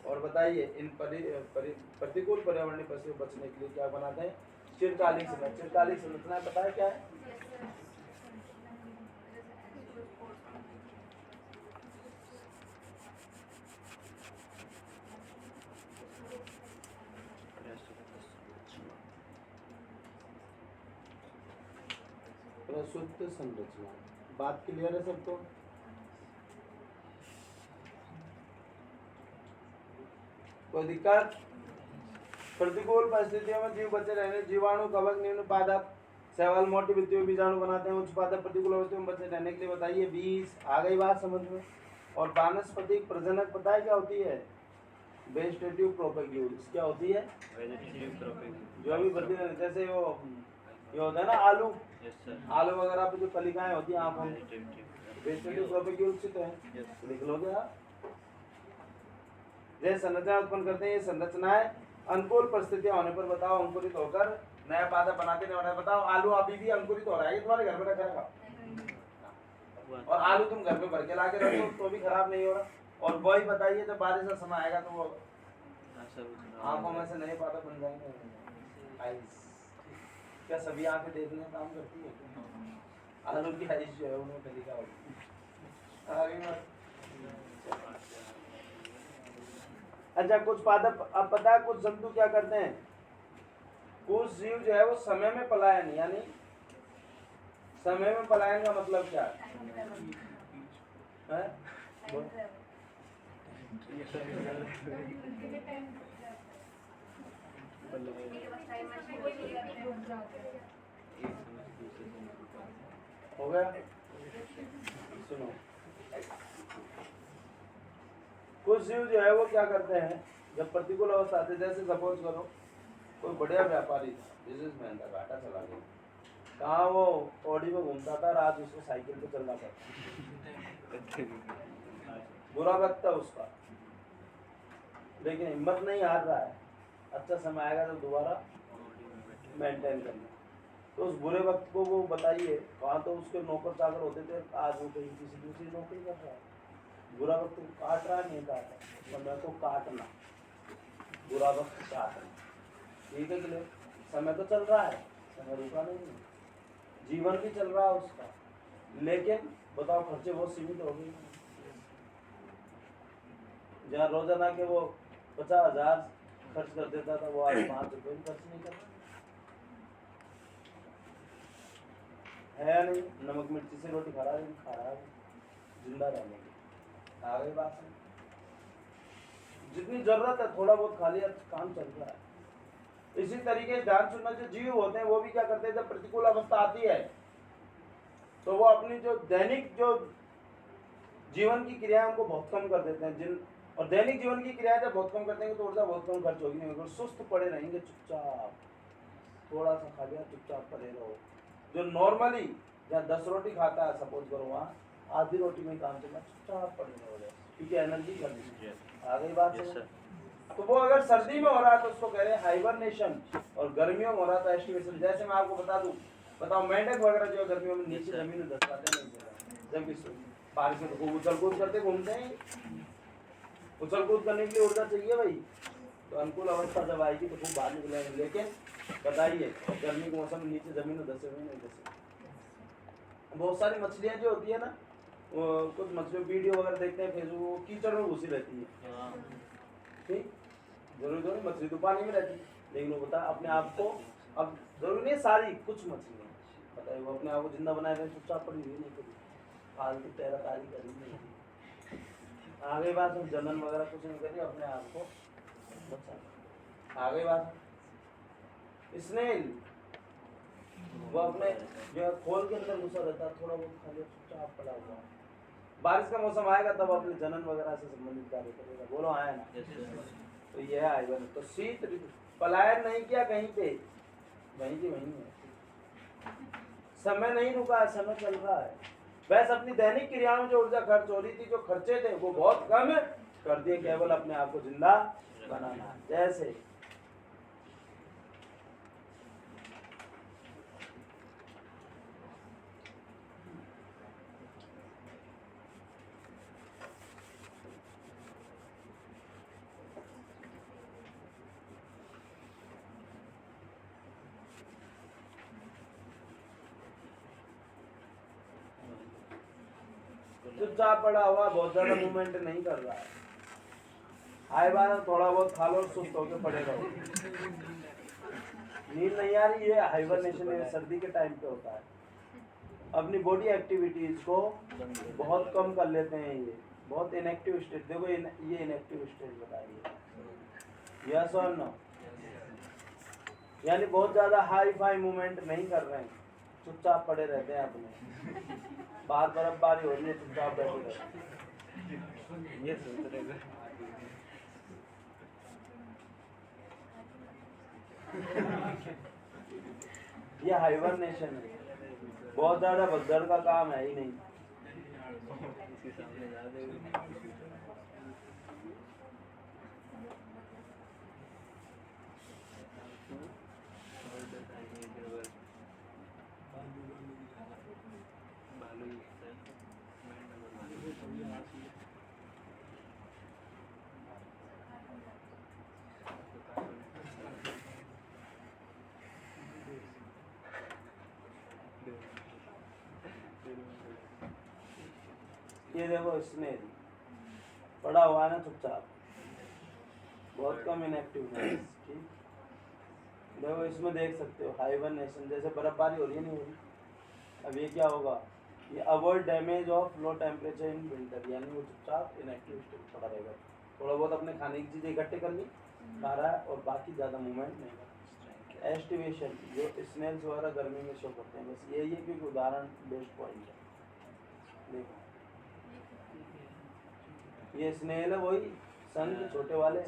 और बताइए, इन प्रतिकूल पर्यावरणीय परिस्थितियों से बचने के लिए क्या बनाते हैं? चिरकालिक संरचना। चिरकालिक संरचना पता है क्या है? प्रशुद्ध संरचना। बात क्लियर है सबको? कोई दिक्कत? प्रतिकूल परिस्थितियों में जीव बचे रहने, जीवाणु, कवक, निम्न पादप, शैवाल, मोटी भित्तियों बीजाणु बनाते हैं। उच्च पादप प्रतिकूल अवस्था में बचे रहने के लिए बताइए बीज। आ गई बात समझ में? और वानस्पतिक प्रजनक पता है क्या होती है? Vegetative propagules. क्या होती है? जो अभी बढ़ती है, जैसे वो ये होता है ना आलू, आलू वगैरह पे जो कलिकाएं होती हैं आंखों में, वेजिटेटिव प्रोपेग्यूल्स से तो है। लिख लोगे आप? ये संरचना उत्पन्न करते हैं। ये संरचनाएं अनुकूल परिस्थितियां होने पर बताओ अंकुरित होकर नया पादप बनाते नहीं बनाते? बताओ, आलू अभी भी अंकुरित हो रहा है, तुम्हारे घर में रखा रहेगा, और आलू तुम घर में भर के ला के रखो तो भी खराब नहीं हो रहा। और वही बताइए, जब बारिश का समय आएगा तो वो आंखों में से नए पादप बन जाएंगे। आइस, क्या सभी आंखें देखने का काम करती है? आलू की आइस जो है उन्हें तरीका होगी। आगे मत अच्छा कुछ पादप, अब पता है कुछ जंतु क्या करते हैं, कुछ जीव जो है वो समय में पलायन, यानी समय में पलायन का मतलब क्या है? हो गया, सुनो, कुछ जीव जो है वो क्या करते हैं, जब प्रतिकूल अवस्था आती है, जैसे सपोज करो कोई बढ़िया व्यापारी था, बिजनेसमैन था, घाटा चला गया, कहाँ वो ऑडी में घूमता था, रात उसको साइकिल पे चलना पड़ता, बुरा वक्त था उसका, लेकिन हिम्मत नहीं हार रहा है, अच्छा समय आएगा तो दोबारा मेंटेन करना। तो उस बुरे वक्त को वो बताइए, वहाँ तो उसके नौकर चाकर होते थे, आज वो कहीं किसी दूसरी नौकरी कर रहा है, बुरा वक्त काट रहा नहीं काट रहा, समय को काटना, बुरा वक्त काटना, ठीक है कि नहीं? समय तो चल रहा है, समय रुका नहीं है, जीवन भी चल रहा है उसका, लेकिन बताओ खर्चे बहुत सीमित हो गए। जहाँ रोजाना के वो 50,000 खर्च कर देता था, वो आज 5 रुपये भी खर्च नहीं कर रहा है या नहीं? नमक मिर्ची से रोटी खा रहा है, जिंदा रहने की आ गई बात है। जितनी जरूरत है थोड़ा बहुत खा लिया, काम चल रहा है। इसी तरीके से ध्यान सुनना, जो जीव होते हैं वो भी क्या करते हैं, जब प्रतिकूल अवस्था आती है तो वो अपनी जो दैनिक जो जीवन की क्रियाएं उनको बहुत कम कर देते हैं, जिन और दैनिक जीवन की क्रियाएं जब बहुत कम कर देंगे तो ऊर्जा बहुत कम खर्च होगी, नहीं होगी, सुस्त पड़े रहेंगे, चुपचाप थोड़ा सा खा लिया, चुपचाप पड़े रहो। जो नॉर्मली जहाँ 10 रोटी खाता है, सपोज करो वहाँ आधी रोटी में काम चलना, चुपचाप पड़े रहो, क्योंकि एनर्जी करनी आ गई बात है। तो वो अगर सर्दी में हो रहा है तो उसको कह रहे हैं हाइबरनेशन, और गर्मियों में हो रहा था एस्टिवेशन। जैसे मैं आपको बता दूं, बताओ मेंढक वगैरह जो गर्मियों में नीचे जमीन में दसवाते नहीं, जब बारिश में तो उछल कूद करते घूमते हैं, उछल कूद करने के लिए ऊर्जा चाहिए भाई, तो अनुकूल अवस्था जब आएगी तो खूब बाहर निकलेंगे। लेकिन बताइए गर्मी के मौसम में नीचे जमीन में धसे हुए नहीं धसे। बहुत सारी मछलियाँ जो होती है ना, वो कुछ मछलियों वीडियो वगैरह देखते हैं फेसबुक, वो कीचड़ में घुसी रहती है, ठीक, जरूरी तो नहीं मछली तो पानी में रहती, लेकिन वो बता अपने आप को, अब जरूरी नहीं सारी, कुछ मछलियाँ बताइए वो अपने आप को जिंदा बनाए रहे, चुपचाप पड़ी हुई नहीं कभी फालतू तैराकारी करी नहीं, आगे बात हम जनन वगैरह कुछ नहीं करिए, अपने आप को बचा। आगे बात स्नेल, वो अपने जो खोल के अंदर घुसा रहता है, थोड़ा बहुत खा लिया, चुपचाप पड़ा हुआ। बारिश का मौसम आएगा तब अपने जनन वगैरह से संबंधित कार्य करेगा, बोलो आया ना। तो यह है आयवन। तो शीत ऋतु, पलायन नहीं किया कहीं पे, वहीं की वहीं है, समय नहीं रुका है, समय चल रहा है। बस अपनी दैनिक क्रियाओं में जो ऊर्जा खर्च हो रही थी, जो खर्चे थे वो बहुत कम कर दिए, केवल अपने आप को जिंदा बनाना। जैसे चुपचाप पड़ा हुआ, बहुत ज्यादा मूवमेंट नहीं कर रहा है, आए बार थोड़ा बहुत खा लो, सुस्त होकर पड़े रहो, नींद नहीं आ रही है, हाइबरनेशन है, सर्दी के टाइम पे होता है। अपनी बॉडी एक्टिविटीज को बहुत कम कर लेते हैं, ये बहुत इनएक्टिव स्टेट। देखो ये इनएक्टिव स्टेट बताइए, यस और नो, यानी बहुत ज्यादा हाई फाई मूवमेंट नहीं कर रहे हैं, चुपचाप पड़े रहते हैं अपने, बाहर बर्फबारी हो रही है, चुपचाप बैठे रहते हैं, ये ये हाइबरनेशन है, बहुत ज्यादा भगदड़ का काम है ही नहीं। ये देखो इसने पड़ा हुआ है ना चुपचाप, बहुत कम इनएक्टिवनेस। ठीक, देखो इसमें देख सकते हो हाइबरनेशन, जैसे बर्फबारी हो रही है नहीं हो रही, अब ये क्या होगा, ये avoid damage of low temperature in winter, यानी वो चुपचाप इनएक्टिव स्टेट पड़ा रहेगा, थोड़ा बहुत अपने खाने की चीज़ें इकट्ठे कर ली, खा रहा है और बाकी ज़्यादा मूवमेंट नहीं कर रहा। एस्टिवेशन जो स्नेल्स वगैरह गर्मी में शो करते हैं, बस यही है क्योंकि उदाहरण बेस्ट पॉइंट है। देखो ये स्नेल है, वही सन के छोटे वाले,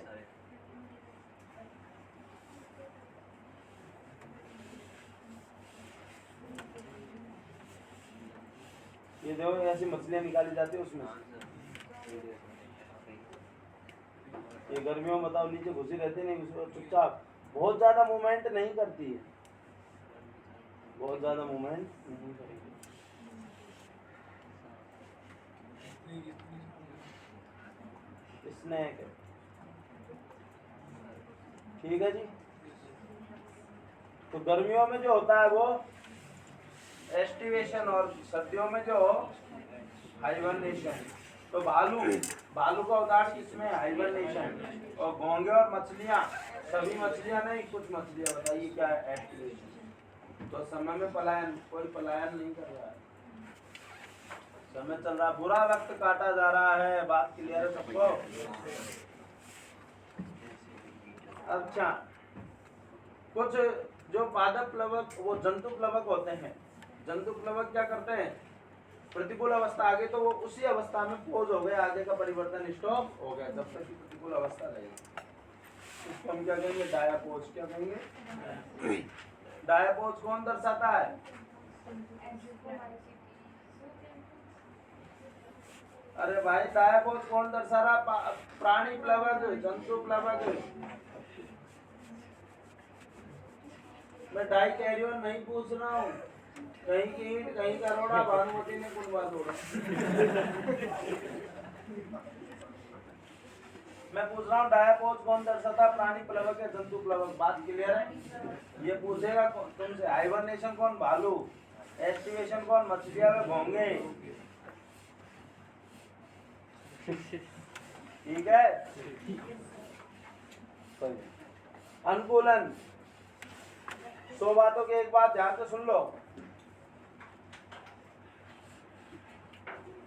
ये देखो ऐसी मछलियाँ निकाली जाती है उसमें, ये गर्मियों में बताओ नीचे घुसी रहती नहीं, उसमें चुपचाप, बहुत ज़्यादा मूवमेंट नहीं करती है, बहुत ज़्यादा मूवमेंट नहीं करेगी। स्नैक है, ठीक है जी। तो गर्मियों में जो होता है वो एस्टिवेशन और सर्दियों में जो हाइबरनेशन। तो भालू, भालू का उदाहरण किसमें, हाइबरनेशन। और घोंगे और मछलियाँ, सभी मछलियाँ नहीं, कुछ मछलियाँ, बताइए क्या है, एस्टिवेशन। तो समय में पलायन, कोई पलायन नहीं कर रहा है, समय चल रहा, बुरा वक्त काटा जा रहा है, बात क्लियर है सबको। अच्छा, कुछ जो पादप प्लवक, वो जंतु प्लवक होते हैं, जंतु प्लवक क्या करते हैं, प्रतिकूल अवस्था आ गई तो वो उसी अवस्था में पोज हो गए, आगे का परिवर्तन स्टॉप हो गया, जब तक की प्रतिकूल अवस्था रहेगी। इसको हम क्या कहेंगे, डायापोज। क्या कहेंगे, डायापोज कौन दर्शाता है, अरे भाई डायापोज कौन दर्शा रहा, प्राणी प्लवक, जंतु प्लवक। मैं डाई कैरियर नहीं पूछ रहा हूँ, कहीं की ईंट कहीं का रोड़ा, भानुमति ने कुछ बात हो रहा। मैं पूछ रहा हूँ डायापोज कौन दर्शाता, प्राणी प्लवक या जंतु प्लवक, बात क्लियर है। ये पूछेगा तुमसे, हाइबरनेशन कौन, भालू, एस्टिवेशन कौन, मछलियां व घोंगे, ठीक है। अनुकूलन, 100 बातों की एक बात ध्यान से सुन लो,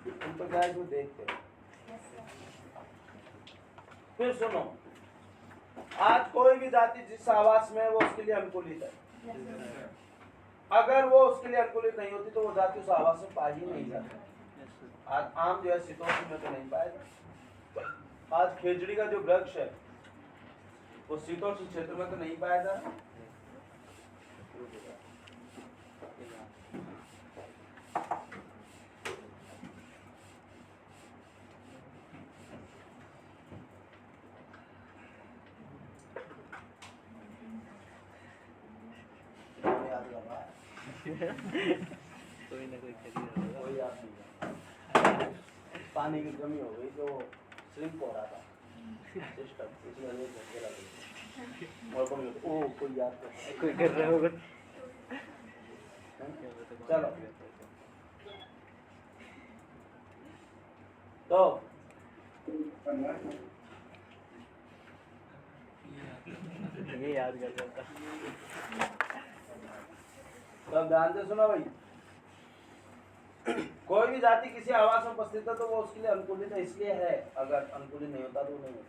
तुम तो क्या है देखते हो, फिर सुनो। आज कोई भी जाति जिस आवास में है वो उसके लिए अनुकूलित है, अगर वो उसके लिए अनुकूलित नहीं होती तो वो जाति उस आवास में पा ही नहीं जाती। आज आम जो है शीतोष्ण में तो नहीं पाएगा, आज खेजड़ी का जो वृक्ष है वो शीतोष्ण क्षेत्र में तो नहीं पाया जा रहा। कोई ना कोई खरीद होगा, कोई याद नहीं, पानी की कमी हो गई तो श्रिंक हो रहा था सिस्टम, इसलिए हमें झटके लगे और ओ कोई याद कर, कोई कर रहा होगा। चलो तो ये याद कर सकता, तो ध्यान से सुनो भाई, कोई भी जाति किसी आवास में उपस्थित है तो वो उसके लिए अनुकूलित है, इसलिए है, अगर अनुकूलित नहीं होता तो नहीं होता।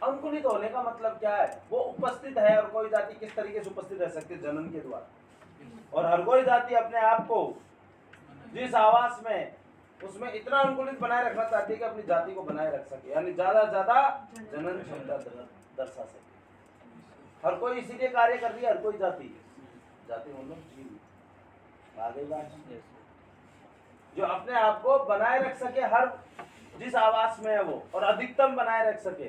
अनुकूलित होने का मतलब क्या है, वो उपस्थित है, और कोई जाति किस तरीके से उपस्थित रह सकती है, जनन के द्वारा, और हर कोई जाति अपने आप को जिस आवास में उसमें इतना अनुकूलित बनाए रखना चाहती है कि अपनी जाति को बनाए रख सके, यानी ज्यादा ज्यादा जनन क्षमता दर्शा सके। हर कोई इसीलिए कार्य कर रही है, हर कोई जाति, जाति मतलब जीव, आगे बात जो अपने आप को बनाए रख सके, हर जिस आवास में है वो, और अधिकतम बनाए रख सके।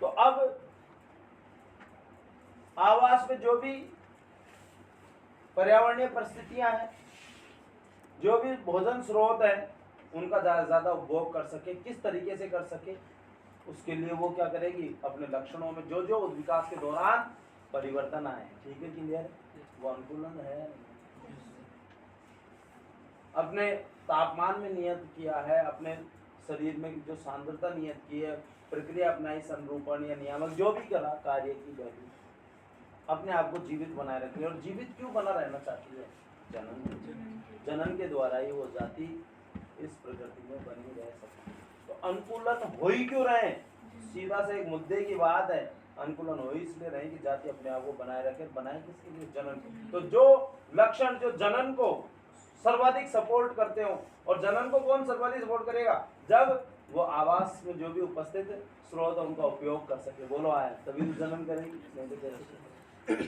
तो अब आवास में जो भी पर्यावरणीय परिस्थितियां हैं, जो भी भोजन स्रोत है, उनका ज्यादा उपभोग कर सके, किस तरीके से कर सके, उसके लिए वो क्या करेगी, अपने लक्षणों में जो जो विकास के दौरान परिवर्तन आए, ठीक है, क्लियर है, वो अनुकूलन है। अपने तापमान में नियत किया है, अपने शरीर में जो सांद्रता नियत की है, प्रक्रिया अपनाई, संरूपण या नियामक जो भी करा कार्य की वैल्यू, अपने आप को जीवित बनाए रखनी। और जीवित क्यों बना रहना चाहती है? जनन के द्वारा ही वो जाति इस प्रकृति में बनी रह सकती है। तो अनुकूलन हो ही क्यों रहे? सीधा से एक मुद्दे की बात है, अनुकूलन हो ही इसलिए रहे कि जाति अपने आप को बनाए रखे। बनाए किसके लिए? जनन। तो जो लक्षण जो जनन को सर्वाधिक सपोर्ट करते हो, और जनन को कौन सर्वाधिक सपोर्ट करेगा? जब वो आवास में जो भी उपस्थित स्रोत उनका उपयोग कर सके। बोलो आया, तभी तो जनन करेगी, नहीं तो कैसे?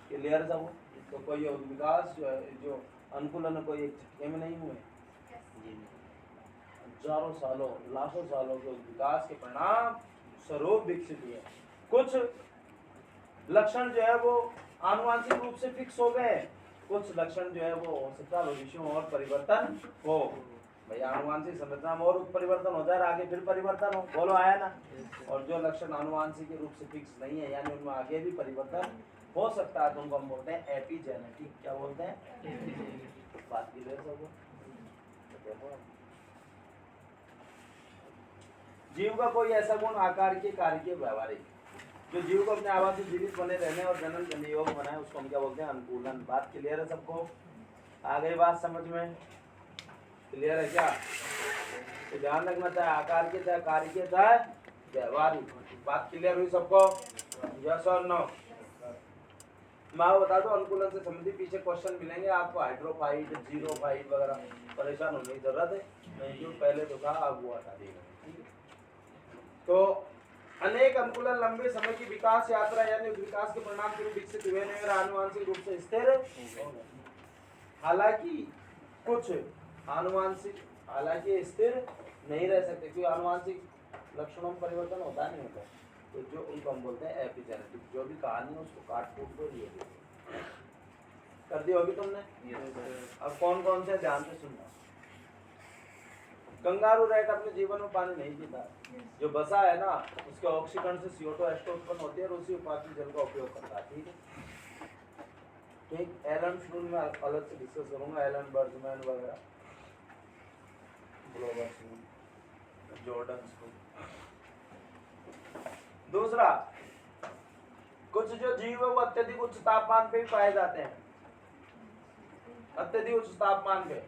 क्लियर था वो? तो कोई विकास जो है, जो अनुकूलन कोई एक झटके में नहीं हुए, हजारों सालों लाखों सालों के विकास के परिणाम स्वरूप विकसित हुए। कुछ लक्षण जो है वो आनुवांशिक रूप से फिक्स हो गए, कुछ लक्षण जो है वो हो सकता है भविष्य में और परिवर्तन हो। भाई आनुवांशिक संरचना में और परिवर्तन हो जाए, आगे फिर परिवर्तन हो। बोलो आया ना? और जो लक्षण आनुवांशिक रूप से फिक्स नहीं है, यानी उनमें आगे भी परिवर्तन हो सकता है, तो उनको हम बोलते हैं एपिजेनेटिक। क्या बोलते हैं? बात की जीव का कोई ऐसा गुण आकार के कार्य के व्यवहारिक जो जीव को अपने आवास से जीवित बने रहने और जनन करने योग्य बनाए, उसको हम क्या बोलते हैं? अनुकूलन। बात क्लियर है सबको? आ गई बात समझ में? क्लियर है क्या? तो ध्यान रखना, चाहे आकार के, चाहे कार्य के, चाहे व्यवहारिक। बात क्लियर हुई सबको? यस और नो? मैं बता दो, अनुकूलन से संबंधित पीछे क्वेश्चन मिलेंगे आपको, हाइड्रोफाइट, जीरोफाइट वगैरह। परेशान होने की जरूरत है नहीं, जो पहले तो कहा अब वो हटा देगा। तो अनेक अनुकूलन लंबे समय की विकास यात्रा यानी विकास के परिणाम स्वरूप विकसित हुए नहीं और आनुवांशिक रूप से स्थिर। हालांकि कुछ आनुवांशिक हालांकि स्थिर नहीं रह सकते, क्योंकि आनुवांशिक लक्षणों में परिवर्तन होता नहीं होता। तो जो उनको हम बोलते हैं एपिजेनेटिक। जो भी कहानी है उसको काट कूट दो, ये कर दी होगी तुमने। अब कौन कौन से ध्यान से सुनना। कंगारू रैट अपने जीवन में पानी नहीं पीता। जो बसा है ना, उसके ऑक्सीकरण से CO2 एस्टर उत्पन्न होती है और उसी उपाधि जल का उपयोग करता है। ठीक है, ठीक। एलन फ्लून में अलग से डिस्कस करूंगा, एलन बर्जमैन वगैरह, जॉर्डन स्कूल। दूसरा, कुछ जो जीव है वो अत्यधिक उच्च तापमान पे भी पाए जाते हैं। अत्यधिक उच्च तापमान पे,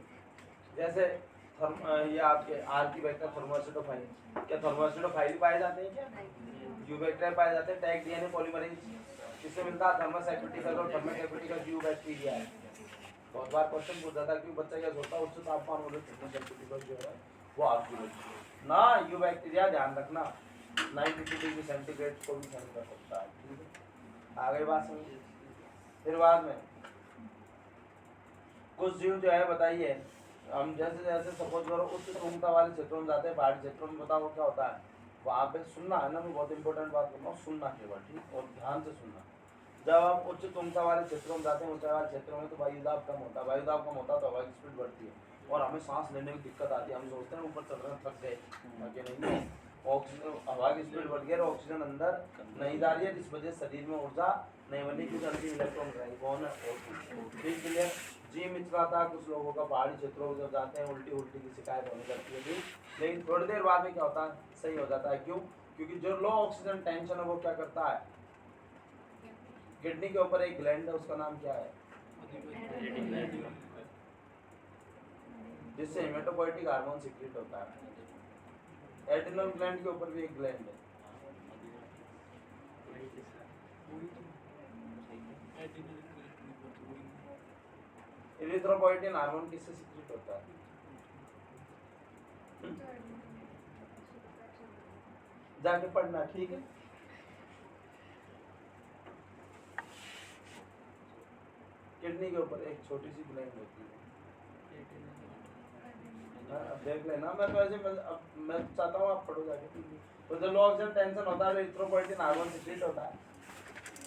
जैसे ये आपके आर्कीबैक्टर थर्मोएसिडोफाइल। क्या थर्मोएसिडोफाइल पाए जाते हैं? क्या यूबैक्टीरिया पाए जाते हैं? टैग डीएनए पॉलीमरेज किससे मिलता है? थर्मोसेप्टिकल और थर्मोकेपिटिकल जीव बैक्टीरिया है। बहुत बार क्वेश्चन पूछा था कि बच्चा क्या सोचता है उच्च तापमान वाले थर्मोसेप्टिकल जो है वो आर्कीबैक्टीरिया ना, यूबैक्टीरिया ध्यान रखना 92 डिग्री सेंटीग्रेड को भी सहन कर सकता है। ठीक है, आगे बात समझिए। फिर बाद में कुछ जीव जो है बताइए, हम जैसे जैसे सपोज करो उच्च तुंगता वाले क्षेत्रों में जाते हैं, पहाड़ी क्षेत्रों में, बताओ क्या होता है वहाँ पे? सुनना है ना, मैं बहुत इंपॉर्टेंट बात कर रहा हूँ, सुनना केवल, ठीक, और ध्यान से सुनना। जब हम उच्च तुंगता वाले क्षेत्रों में जाते हैं, ऊंचाई वाले क्षेत्रों में, तो वायुदाब कम होता है। वायुदाब कम होता है तो हवा की स्पीड बढ़ती है और हमें सांस लेने में दिक्कत आती है। हम सोचते हैं ऊपर चल रहे हैं, थक गए, नहीं, ऑक्सीजन हवा की स्पीड बढ़ गई और ऑक्सीजन अंदर नहीं जा रही है, जिस वजह से शरीर में ऊर्जा नहीं बनी, क्योंकि अंतिम इलेक्ट्रॉन रहेगी कौन है? ठीक है। जी मिचला था कुछ लोगों का, पहाड़ी क्षेत्रों में जब जाते हैं उल्टी उल्टी की शिकायत होने लगती है, लेकिन थोड़ी देर बाद में क्या होता है? सही हो जाता है। क्यों? क्योंकि जो लो ऑक्सीजन टेंशन है वो क्या करता है? किडनी के ऊपर एक ग्लैंड है, उसका नाम क्या है? जिससे हेमेटोपोइटिक हार्मोन सिक्रेट होता है। एड्रिनल ग्लैंड के ऊपर भी एक ग्लैंड है। इरिथ्रोपोइटिन हार्मोन किससे सिक्रेट होता है? जाके पढ़ना, ठीक है। किडनी के ऊपर एक छोटी सी ग्लैंड होती है, देख लेना। मैं तो ऐसे मैं चाहता हूँ आप पढ़ो जाके। तो जो लो ऑक्सीजन टेंशन होता है, इरिथ्रोपोइटिन हार्मोन सिक्रेट होता है।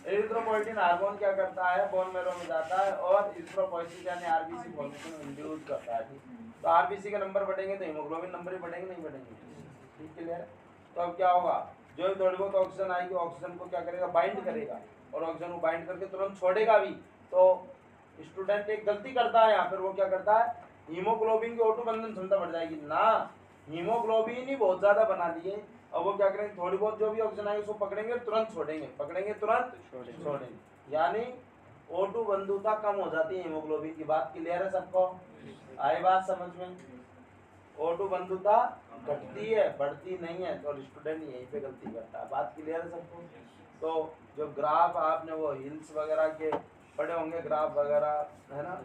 इरिथ्रोपोइटिन हार्मोन क्या करता है? बोन मैरो में जाता है और इरिथ्रोपोइसिस यानी आरबीसी फॉर्मेशन इंड्यूस करता है। तो आरबीसी के नंबर बढ़ेंगे तो हीमोग्लोबिन नंबर ही बढ़ेंगे, नहीं बढ़ेंगे? ठीक, क्लियर है। तो अब क्या होगा? जो थोड़ी बहुत ऑक्सीजन आएगी, ऑक्सीजन को क्या करेगा? बाइंड करेगा, और ऑक्सीजन को बाइंड करके तुरंत छोड़ेगा भी। तो स्टूडेंट एक गलती करता है यहाँ पर, वो क्या करता है? हीमोग्लोबिन की O2 बंधन क्षमता बढ़ जाएगी ना, हीमोग्लोबिन ही बहुत ज्यादा बना दिए, अब वो क्या करेंगे, थोड़ी बहुत जो भी ऑक्सीजन आएगी उसको पकड़ेंगे तुरंत छोड़ेंगे, पकड़ेंगे तुरंत छोड़ेंगे, यानी O2 बंधुता कम हो जाती है हीमोग्लोबिन की। बात क्लियर है सबको? आई बात समझ में? O2 बंधुता घटती है, बढ़ती नहीं है, तो स्टूडेंट यहीं पे गलती करता है। बात क्लियर है सबको? तो जो ग्राफ आपने वो हिल्स वगैरह के पढ़े होंगे, ग्राफ वगैरह, है ना,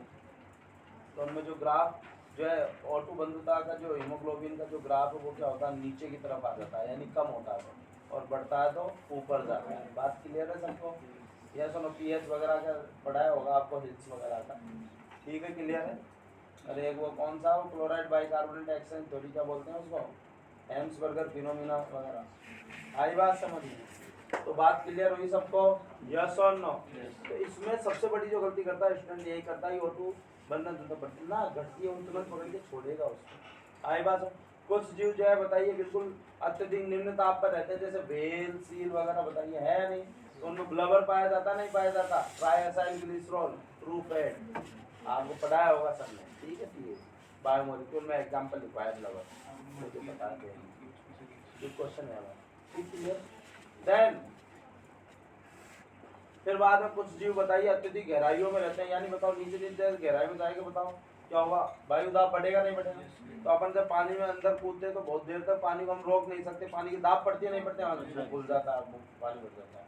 तो उनमें जो ग्राफ जो है O2 बंधुता का, जो हीमोग्लोबिन का जो ग्राफ है वो क्या होता है, नीचे की तरफ आ जाता है, यानी कम होता है, और बढ़ता है तो ऊपर जाता है। बात क्लियर है सबको? यह सुनो, पीएच वगैरह का पढ़ाया होगा आपको, हिल्स वगैरह का, ठीक है, क्लियर है? अरे एक वो कौन सा, वो क्लोराइड बाइकार्बोनेट एक्सचेंज थ्योरी क्या बोलते हैं उसको, हेम्सबर्गर फिनोमिना वगैरह। आई बात समझ में? तो बात क्लियर हुई सबको? यस और नो? तो इसमें सबसे बड़ी जो गलती करता है स्टूडेंट यही करता है, O2 बंधन ना घटती है, तुरंत पकड़ के छोड़ेगा उसको। आई बात? कुछ जीव जो है बताइए बिल्कुल अत्यधिक निम्न ताप पर रहते हैं, जैसे व्हेल, सील वगैरह, बताइए है नहीं, तो उनमें ब्लबर पाया जाता नहीं पाया जाता, ट्राइएसाइल ग्लिसरॉल, ट्रू फैट, आपको पढ़ाया होगा सर ने, ठीक है, ठीक है, बायोमोलिक्यूल में एग्जांपल लिखवाया ब्लबर, मुझे बता दें क्वेश्चन है, ठीक क्लियर? देन फिर बाद में कुछ जीव बताइए अत्यधिक गहराइयों में रहते हैं, यानी बताओ नीचे नीचे गहराई में जाएंगे, बताओ क्या होगा, वायु दाब बढ़ेगा नहीं बढ़ेगा? तो अपन जब पानी में अंदर कूदते हैं तो बहुत देर तक पानी को हम रोक नहीं सकते, पानी की दाब पड़ती है नहीं पड़ती है, घुल जाता है, पानी बढ़ जाता है।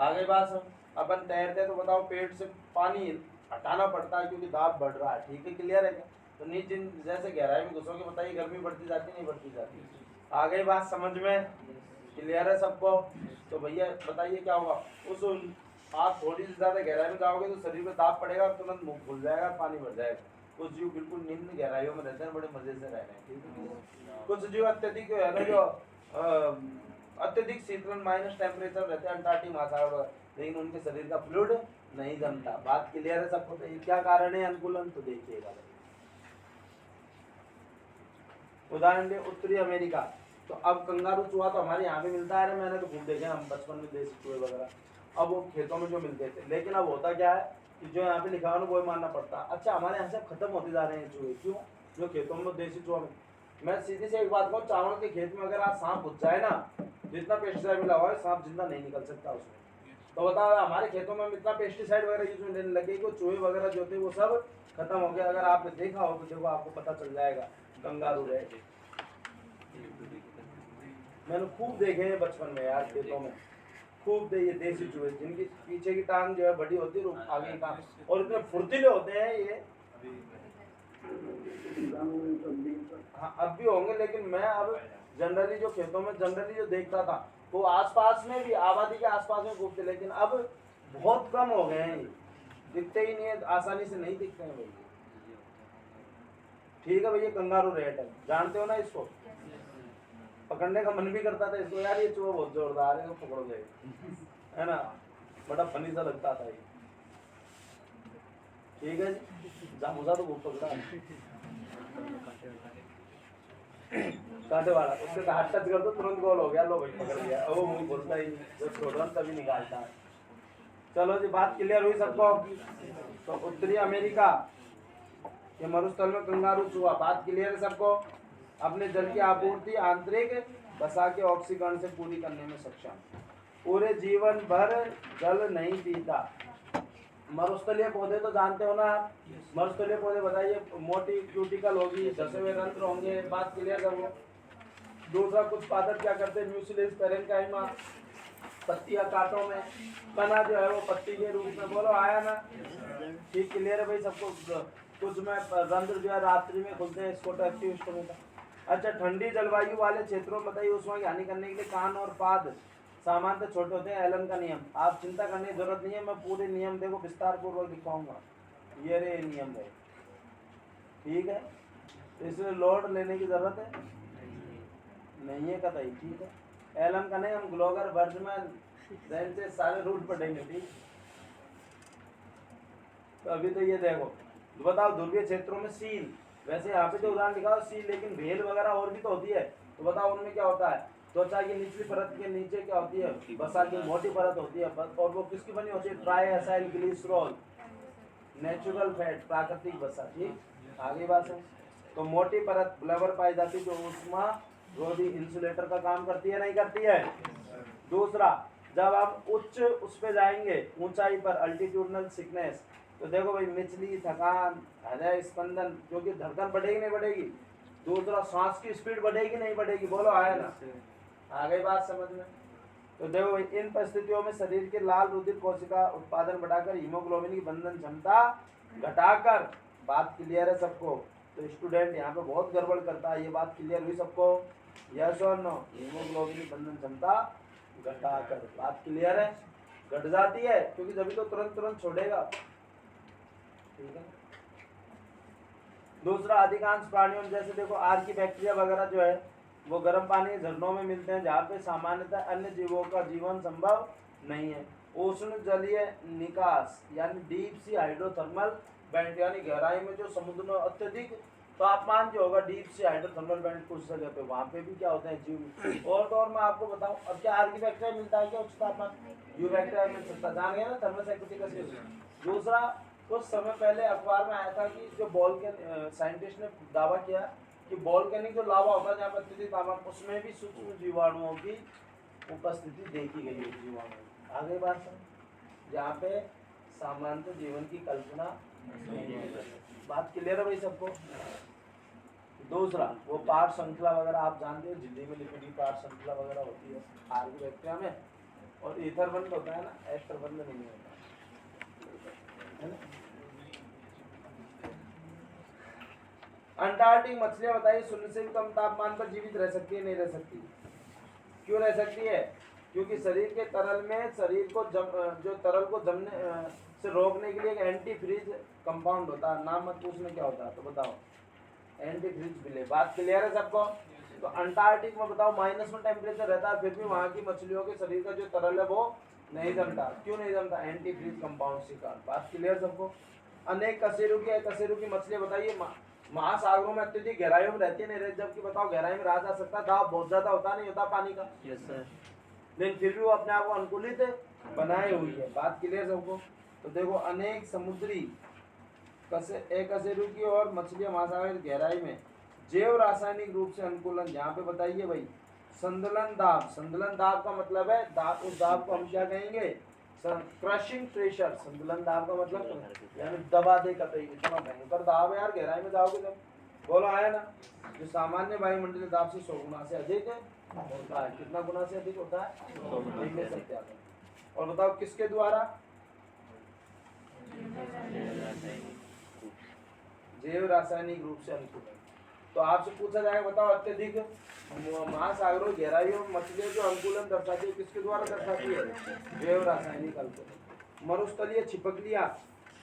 आगे बात हम अपन तैरते हैं तो बताओ पेट से पानी हटाना पड़ता है क्योंकि दाब बढ़ रहा है, ठीक है, क्लियर है क्या? तो नीचे जैसे गहराई में घुसोगे बताइए गर्मी बढ़ती जाती नहीं बढ़ती जाती? आगे बात समझ में? क्लियर है सबको? तो भैया बताइए क्या होगा, उस आप थोड़ी सी ज्यादा गहराई में जाओगे तो शरीर में दाब पड़ेगा, तुरंत मुंह खुल जाएगा, पानी भर जाएगा। कुछ जीव बिल्कुल निम्न गहराइयों में रहते हैं, बड़े मजे से रह रहे हैं, ठीक है? कुछ जीव अत्यधिक है ना, जो अत्यधिक शीतलन माइनस टेम्परेचर रहते हैं, अंटार्कटिक महासागर, लेकिन उनके शरीर का फ्लूइड नहीं जमता। बात क्लियर है सबको? तो क्या कारण है अनुकूलन, तो देखिएगा। उदाहरण दे उत्तरी अमेरिका, तो अब कंगारू चूहा तो हमारे यहाँ पे मिलता है, मैंने तो खूब देखे हम बचपन में देसी चूहे वगैरह, अब वो खेतों में जो मिलते थे, लेकिन अब होता क्या है कि जो यहाँ पे लिखा है वो मानना पड़ता। अच्छा, हमारे यहाँ से खत्म होते जा रहे हैं चूहे, क्यों? जो खेतों में देसी चूहा में, मैं सीधी से एक बात कहूँ, चावल के खेत में अगर आज सांप घुस जाए ना, जितना पेस्टिसाइड मिला हुआ है सांप जिंदा नहीं निकल सकता उसमें। तो बताओ हमारे खेतों में इतना पेस्टिसाइड वगैरह यूज में लगे कि चूहे वगैरह जो थे वो सब खत्म हो गया। अगर आपने देखा हो तो देखो आपको पता चल जाएगा, कंगारू रहे। मैंने खूब देखे हैं बचपन में यार, खेतों में खूब ये देसी चूहे, जिनकी पीछे की टांग जो है बड़ी होती है, आगे की टांग, और इतने फुर्तीले होते हैं ये। हाँ अब भी होंगे, लेकिन मैं अब जनरली जो खेतों में जनरली जो देखता था वो आसपास में भी, आबादी के आसपास में घूमते, लेकिन अब बहुत कम हो गए हैं, दिखते ही नहीं है, आसानी से नहीं दिखते हैं भैया। ठीक है भैया, कंगारू रेट है, जानते हो ना इसको? पकड़ने का मन भी करता था इसको, यार ये चूहा बहुत जोरदार है, पकड़ो गए, है ना, बड़ा फनी सा लगता था ये। ठीक है जी, जामुजा तो बहुत पकड़ा कांटे वाला, उसके हाथ टच कर दो तुरंत गोल हो गया, लो भाई पकड़ लिया, वो मुंह बोलता ही जब छोड़ रहा तभी निकालता है। चलो जी, बात क्लियर हुई सबको? तो उत्तरी अमेरिका के मरुस्थल में कंगारू चूहा, बात क्लियर है सबको? अपने जल की आपूर्ति आंतरिक वसा के ऑक्सीकरण से पूरी करने में सक्षम, पूरे जीवन भर जल नहीं पीता। मरुस्थलीय पौधे तो जानते हो ना, मरुस्थलीय पौधे बताइए, मोटी क्यूटिकल होगी, धसे हुए रंध्र होंगे, बात क्लियर करो। दूसरा, कुछ पादप क्या करते हैं, म्यूसिलेज पैरेन्काइमा, पत्तियां कांटों में, तना जो है वो पत्ती के रूप में, बोलो आया ना? ठीक क्लियर है भाई सबको? कुछ में रंध्र जो है रात्रि में खुलते हैं, स्कोटैक्टिव स्टोमेटा। अच्छा, ठंडी जलवायु वाले क्षेत्रों में बताइए उष्मा की हानि करने के लिए कान और पाद सामान्यतः छोटे होते हैं। एलन का नियम, आप चिंता करने की जरूरत नहीं है, मैं पूरे नियम देखो विस्तार पूर्वक दिखाऊंगा, ये रे नियम है, ठीक है? इसमें लोड लेने की जरूरत है नहीं है कतई, ठीक है? एलन का नहीं, हम ग्लोगर बर्जमैन से सारे रूट पढ़ेंगे, ठीक? तो अभी तो ये देखो, बताओ ध्रुवीय क्षेत्रों में सील, वैसे यहाँ पे जो उदाहरण लिखा सील, लेकिन भेल वगैरह और भी तो होती है, तो बताओ उनमें क्या होता है? त्वचा की निचली परत के नीचे क्या होती है? वसा की मोटी परत होती है, और वो किसकी बनी होती है? ट्राइएसाइल ग्लिसरॉल, नेचुरल फैट, प्राकृतिक वसा, ठीक? आगे बात है, तो मोटी परत ब्लबर पाई जाती है जो ऊष्मा रोधी इंसुलेटर का काम करती है, नहीं करती है। दूसरा, जब आप उच्च उस पे जाएंगे ऊंचाई पर, अल्टीट्यूडनल सिकनेस, तो देखो भाई मिचली, थकान, हृदय स्पंदन, क्योंकि धड़कन बढ़ेगी नहीं बढ़ेगी। दूसरा, सांस की स्पीड बढ़ेगी नहीं बढ़ेगी, बोलो आया ना, आ गई बात समझ में। तो देखो भाई इन परिस्थितियों में शरीर के लाल रुधिर कोशिका उत्पादन बढ़ाकर हीमोग्लोबिन की बंधन क्षमता घटाकर, बात क्लियर है सबको। तो स्टूडेंट यहाँ पे बहुत गड़बड़ करता है, ये बात क्लियर हुई सबको, यस और नो। हीमोग्लोबिन की बंधन क्षमता घटाकर, बात क्लियर है, घट जाती है क्योंकि जब तो तुरंत छोड़ेगा, ठीक है। दूसरा, अधिकांश प्राणियों में जैसे देखो आर्की बैक्टीरिया वगैरह जो है वो गर्म पानी के झरनों में मिलते हैं, जहाँ पे सामान्यतः अन्य जीवों का जीवन संभव नहीं है। उष्ण जलीय निकास यानी डीप सी हाइड्रोथर्मल बेंट, यानी गहराई में जो समुद्र में अत्यधिक तापमान जो होगा, डीप सी हाइड्रोथर्मल बेंट कुछ जगह पे, वहाँ पे भी क्या होते हैं जीव। और तो और मैं आपको बताऊं, अब क्या आर्की बैक्टीरिया मिलता है क्या उच्च तापमान, यू बैक्टीरिया मिल सकता, जान गया ना थर्मस एक्टिविटी। दूसरा, कुछ समय पहले अखबार में आया था कि जो साइंटिस्ट ने दावा किया कि वोल्केनिक जो लावा होता है जहाँ पर अत्यधिक तापमान, उसमें भी सूक्ष्म जीवाणुओं की उपस्थिति देखी गई है। जीवाणु, आगे बात समझ, जहाँ पे सामान्य जीवन की कल्पना नहीं है। बात क्लियर है भाई सबको। दूसरा, वो पार श्रृंखला वगैरह आप जानते हो, झिल्ली में लिपिड पार श्रृंखला वगैरह होती है आर्की बैक्टीरिया में, और ईथर बंद होता है ना, एस्टर बंद नहीं होता है ना। अंटार्कटिक मछलियां बताइए शून्य से भी कम तापमान पर जीवित रह सकती है, नहीं रह सकती? क्यों रह सकती है? क्योंकि शरीर के तरल में शरीर को जो तरल को जमने से रोकने के लिए एक एंटी फ्रीज कंपाउंड होता है, नाम मत पूछना क्या होता है, तो बताओ, एंटी फ्रीज बिले। बात क्लियर है सबको? तो अंटार्कटिक में बताओ माइनस में टेम्परेचर रहता है, फिर भी वहाँ की मछलियों के शरीर का जो तरल है वो नहीं जमता। क्यों नहीं जमता? एंटी फ्रीज कंपाउंड के कारण। बात क्लियर सबको? अनेक कशेरुकी मछलियां बताइए महासागरों में अत्यधिक गहराइयों में रहती है, नहीं रहती? जबकि बताओ गहराई में रहा जा सकता, दाब बहुत ज्यादा होता नहीं होता पानी का, लेकिन फिर भी वो अपने आप को अनुकूलित बनाए हुई है। बात क्लियर सबको? तो देखो अनेक समुद्री कशेरुकी और मछलियां महासागर की गहराई में जैव रासायनिक रूप से अनुकूलन, यहाँ पे बताइए भाई संदलन दाब। संदलन दाब का मतलब है दाब, उस दाब को हम क्या कहेंगे? Crushing pressure. संदलन दाब का मतलब यानी दबा दे कतई, इतना भयंकर दाब है यार गहराई में जाओगे जब, बोलो आया ना, जो सामान्य वायुमंडलीय दाब से 100 गुना से अधिक होता है। कितना गुना से अधिक होता है? 100। और बताओ किसके द्वारा? जैव रासायनिक रूप से अनुकूलन। तो आपसे पूछा जाएगा बताओ अत्यधिक महासागरों गहराइयों में मछलियां जो अनुकूलन दर्शाती है किसके द्वारा दर्शाती है? जैव रासायनिक अनुकूलन। मरुस्थलीय छिपकलियां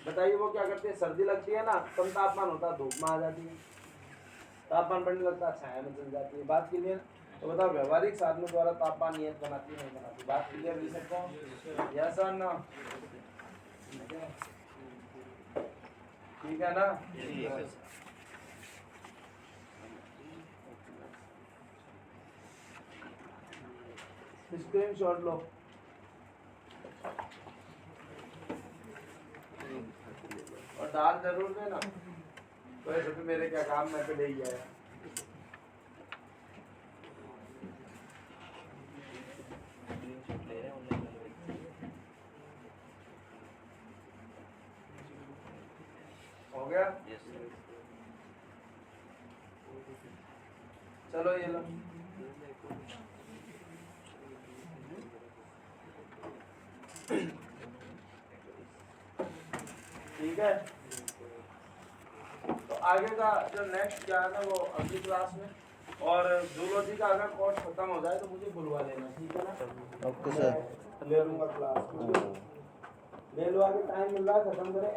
बताइए वो क्या करती है? सर्दी लगती है ना, कम तापमान होता है, धूप में आ जाती है, तापमान बढ़ने लगता है, छाया में चल जाती है। बात क्लियर? तो बताओ व्यवहारिक साधनों द्वारा तापमान नियंत्रण बनाती है, नहीं बनाती? बात क्लियर ले सकता हूँ? यस और नो? ठीक है ना? स्क्रीनशॉट लो। और डाल जरूर देना, वैसे तो मेरे क्या काम, मैं पे ले ही आया। हो गया? चलो ये लो। ठीक है, तो आगे का जो नेक्स्ट ज्ञान है वो अगली क्लास में, और जूलॉजी का अगर कोर्स खत्म हो जाए तो मुझे बुलवा लेना, ठीक है ना? Okay sir. ले लूंगा क्लास, ले लो, आगे टाइम मिल रहा है खत्म करें।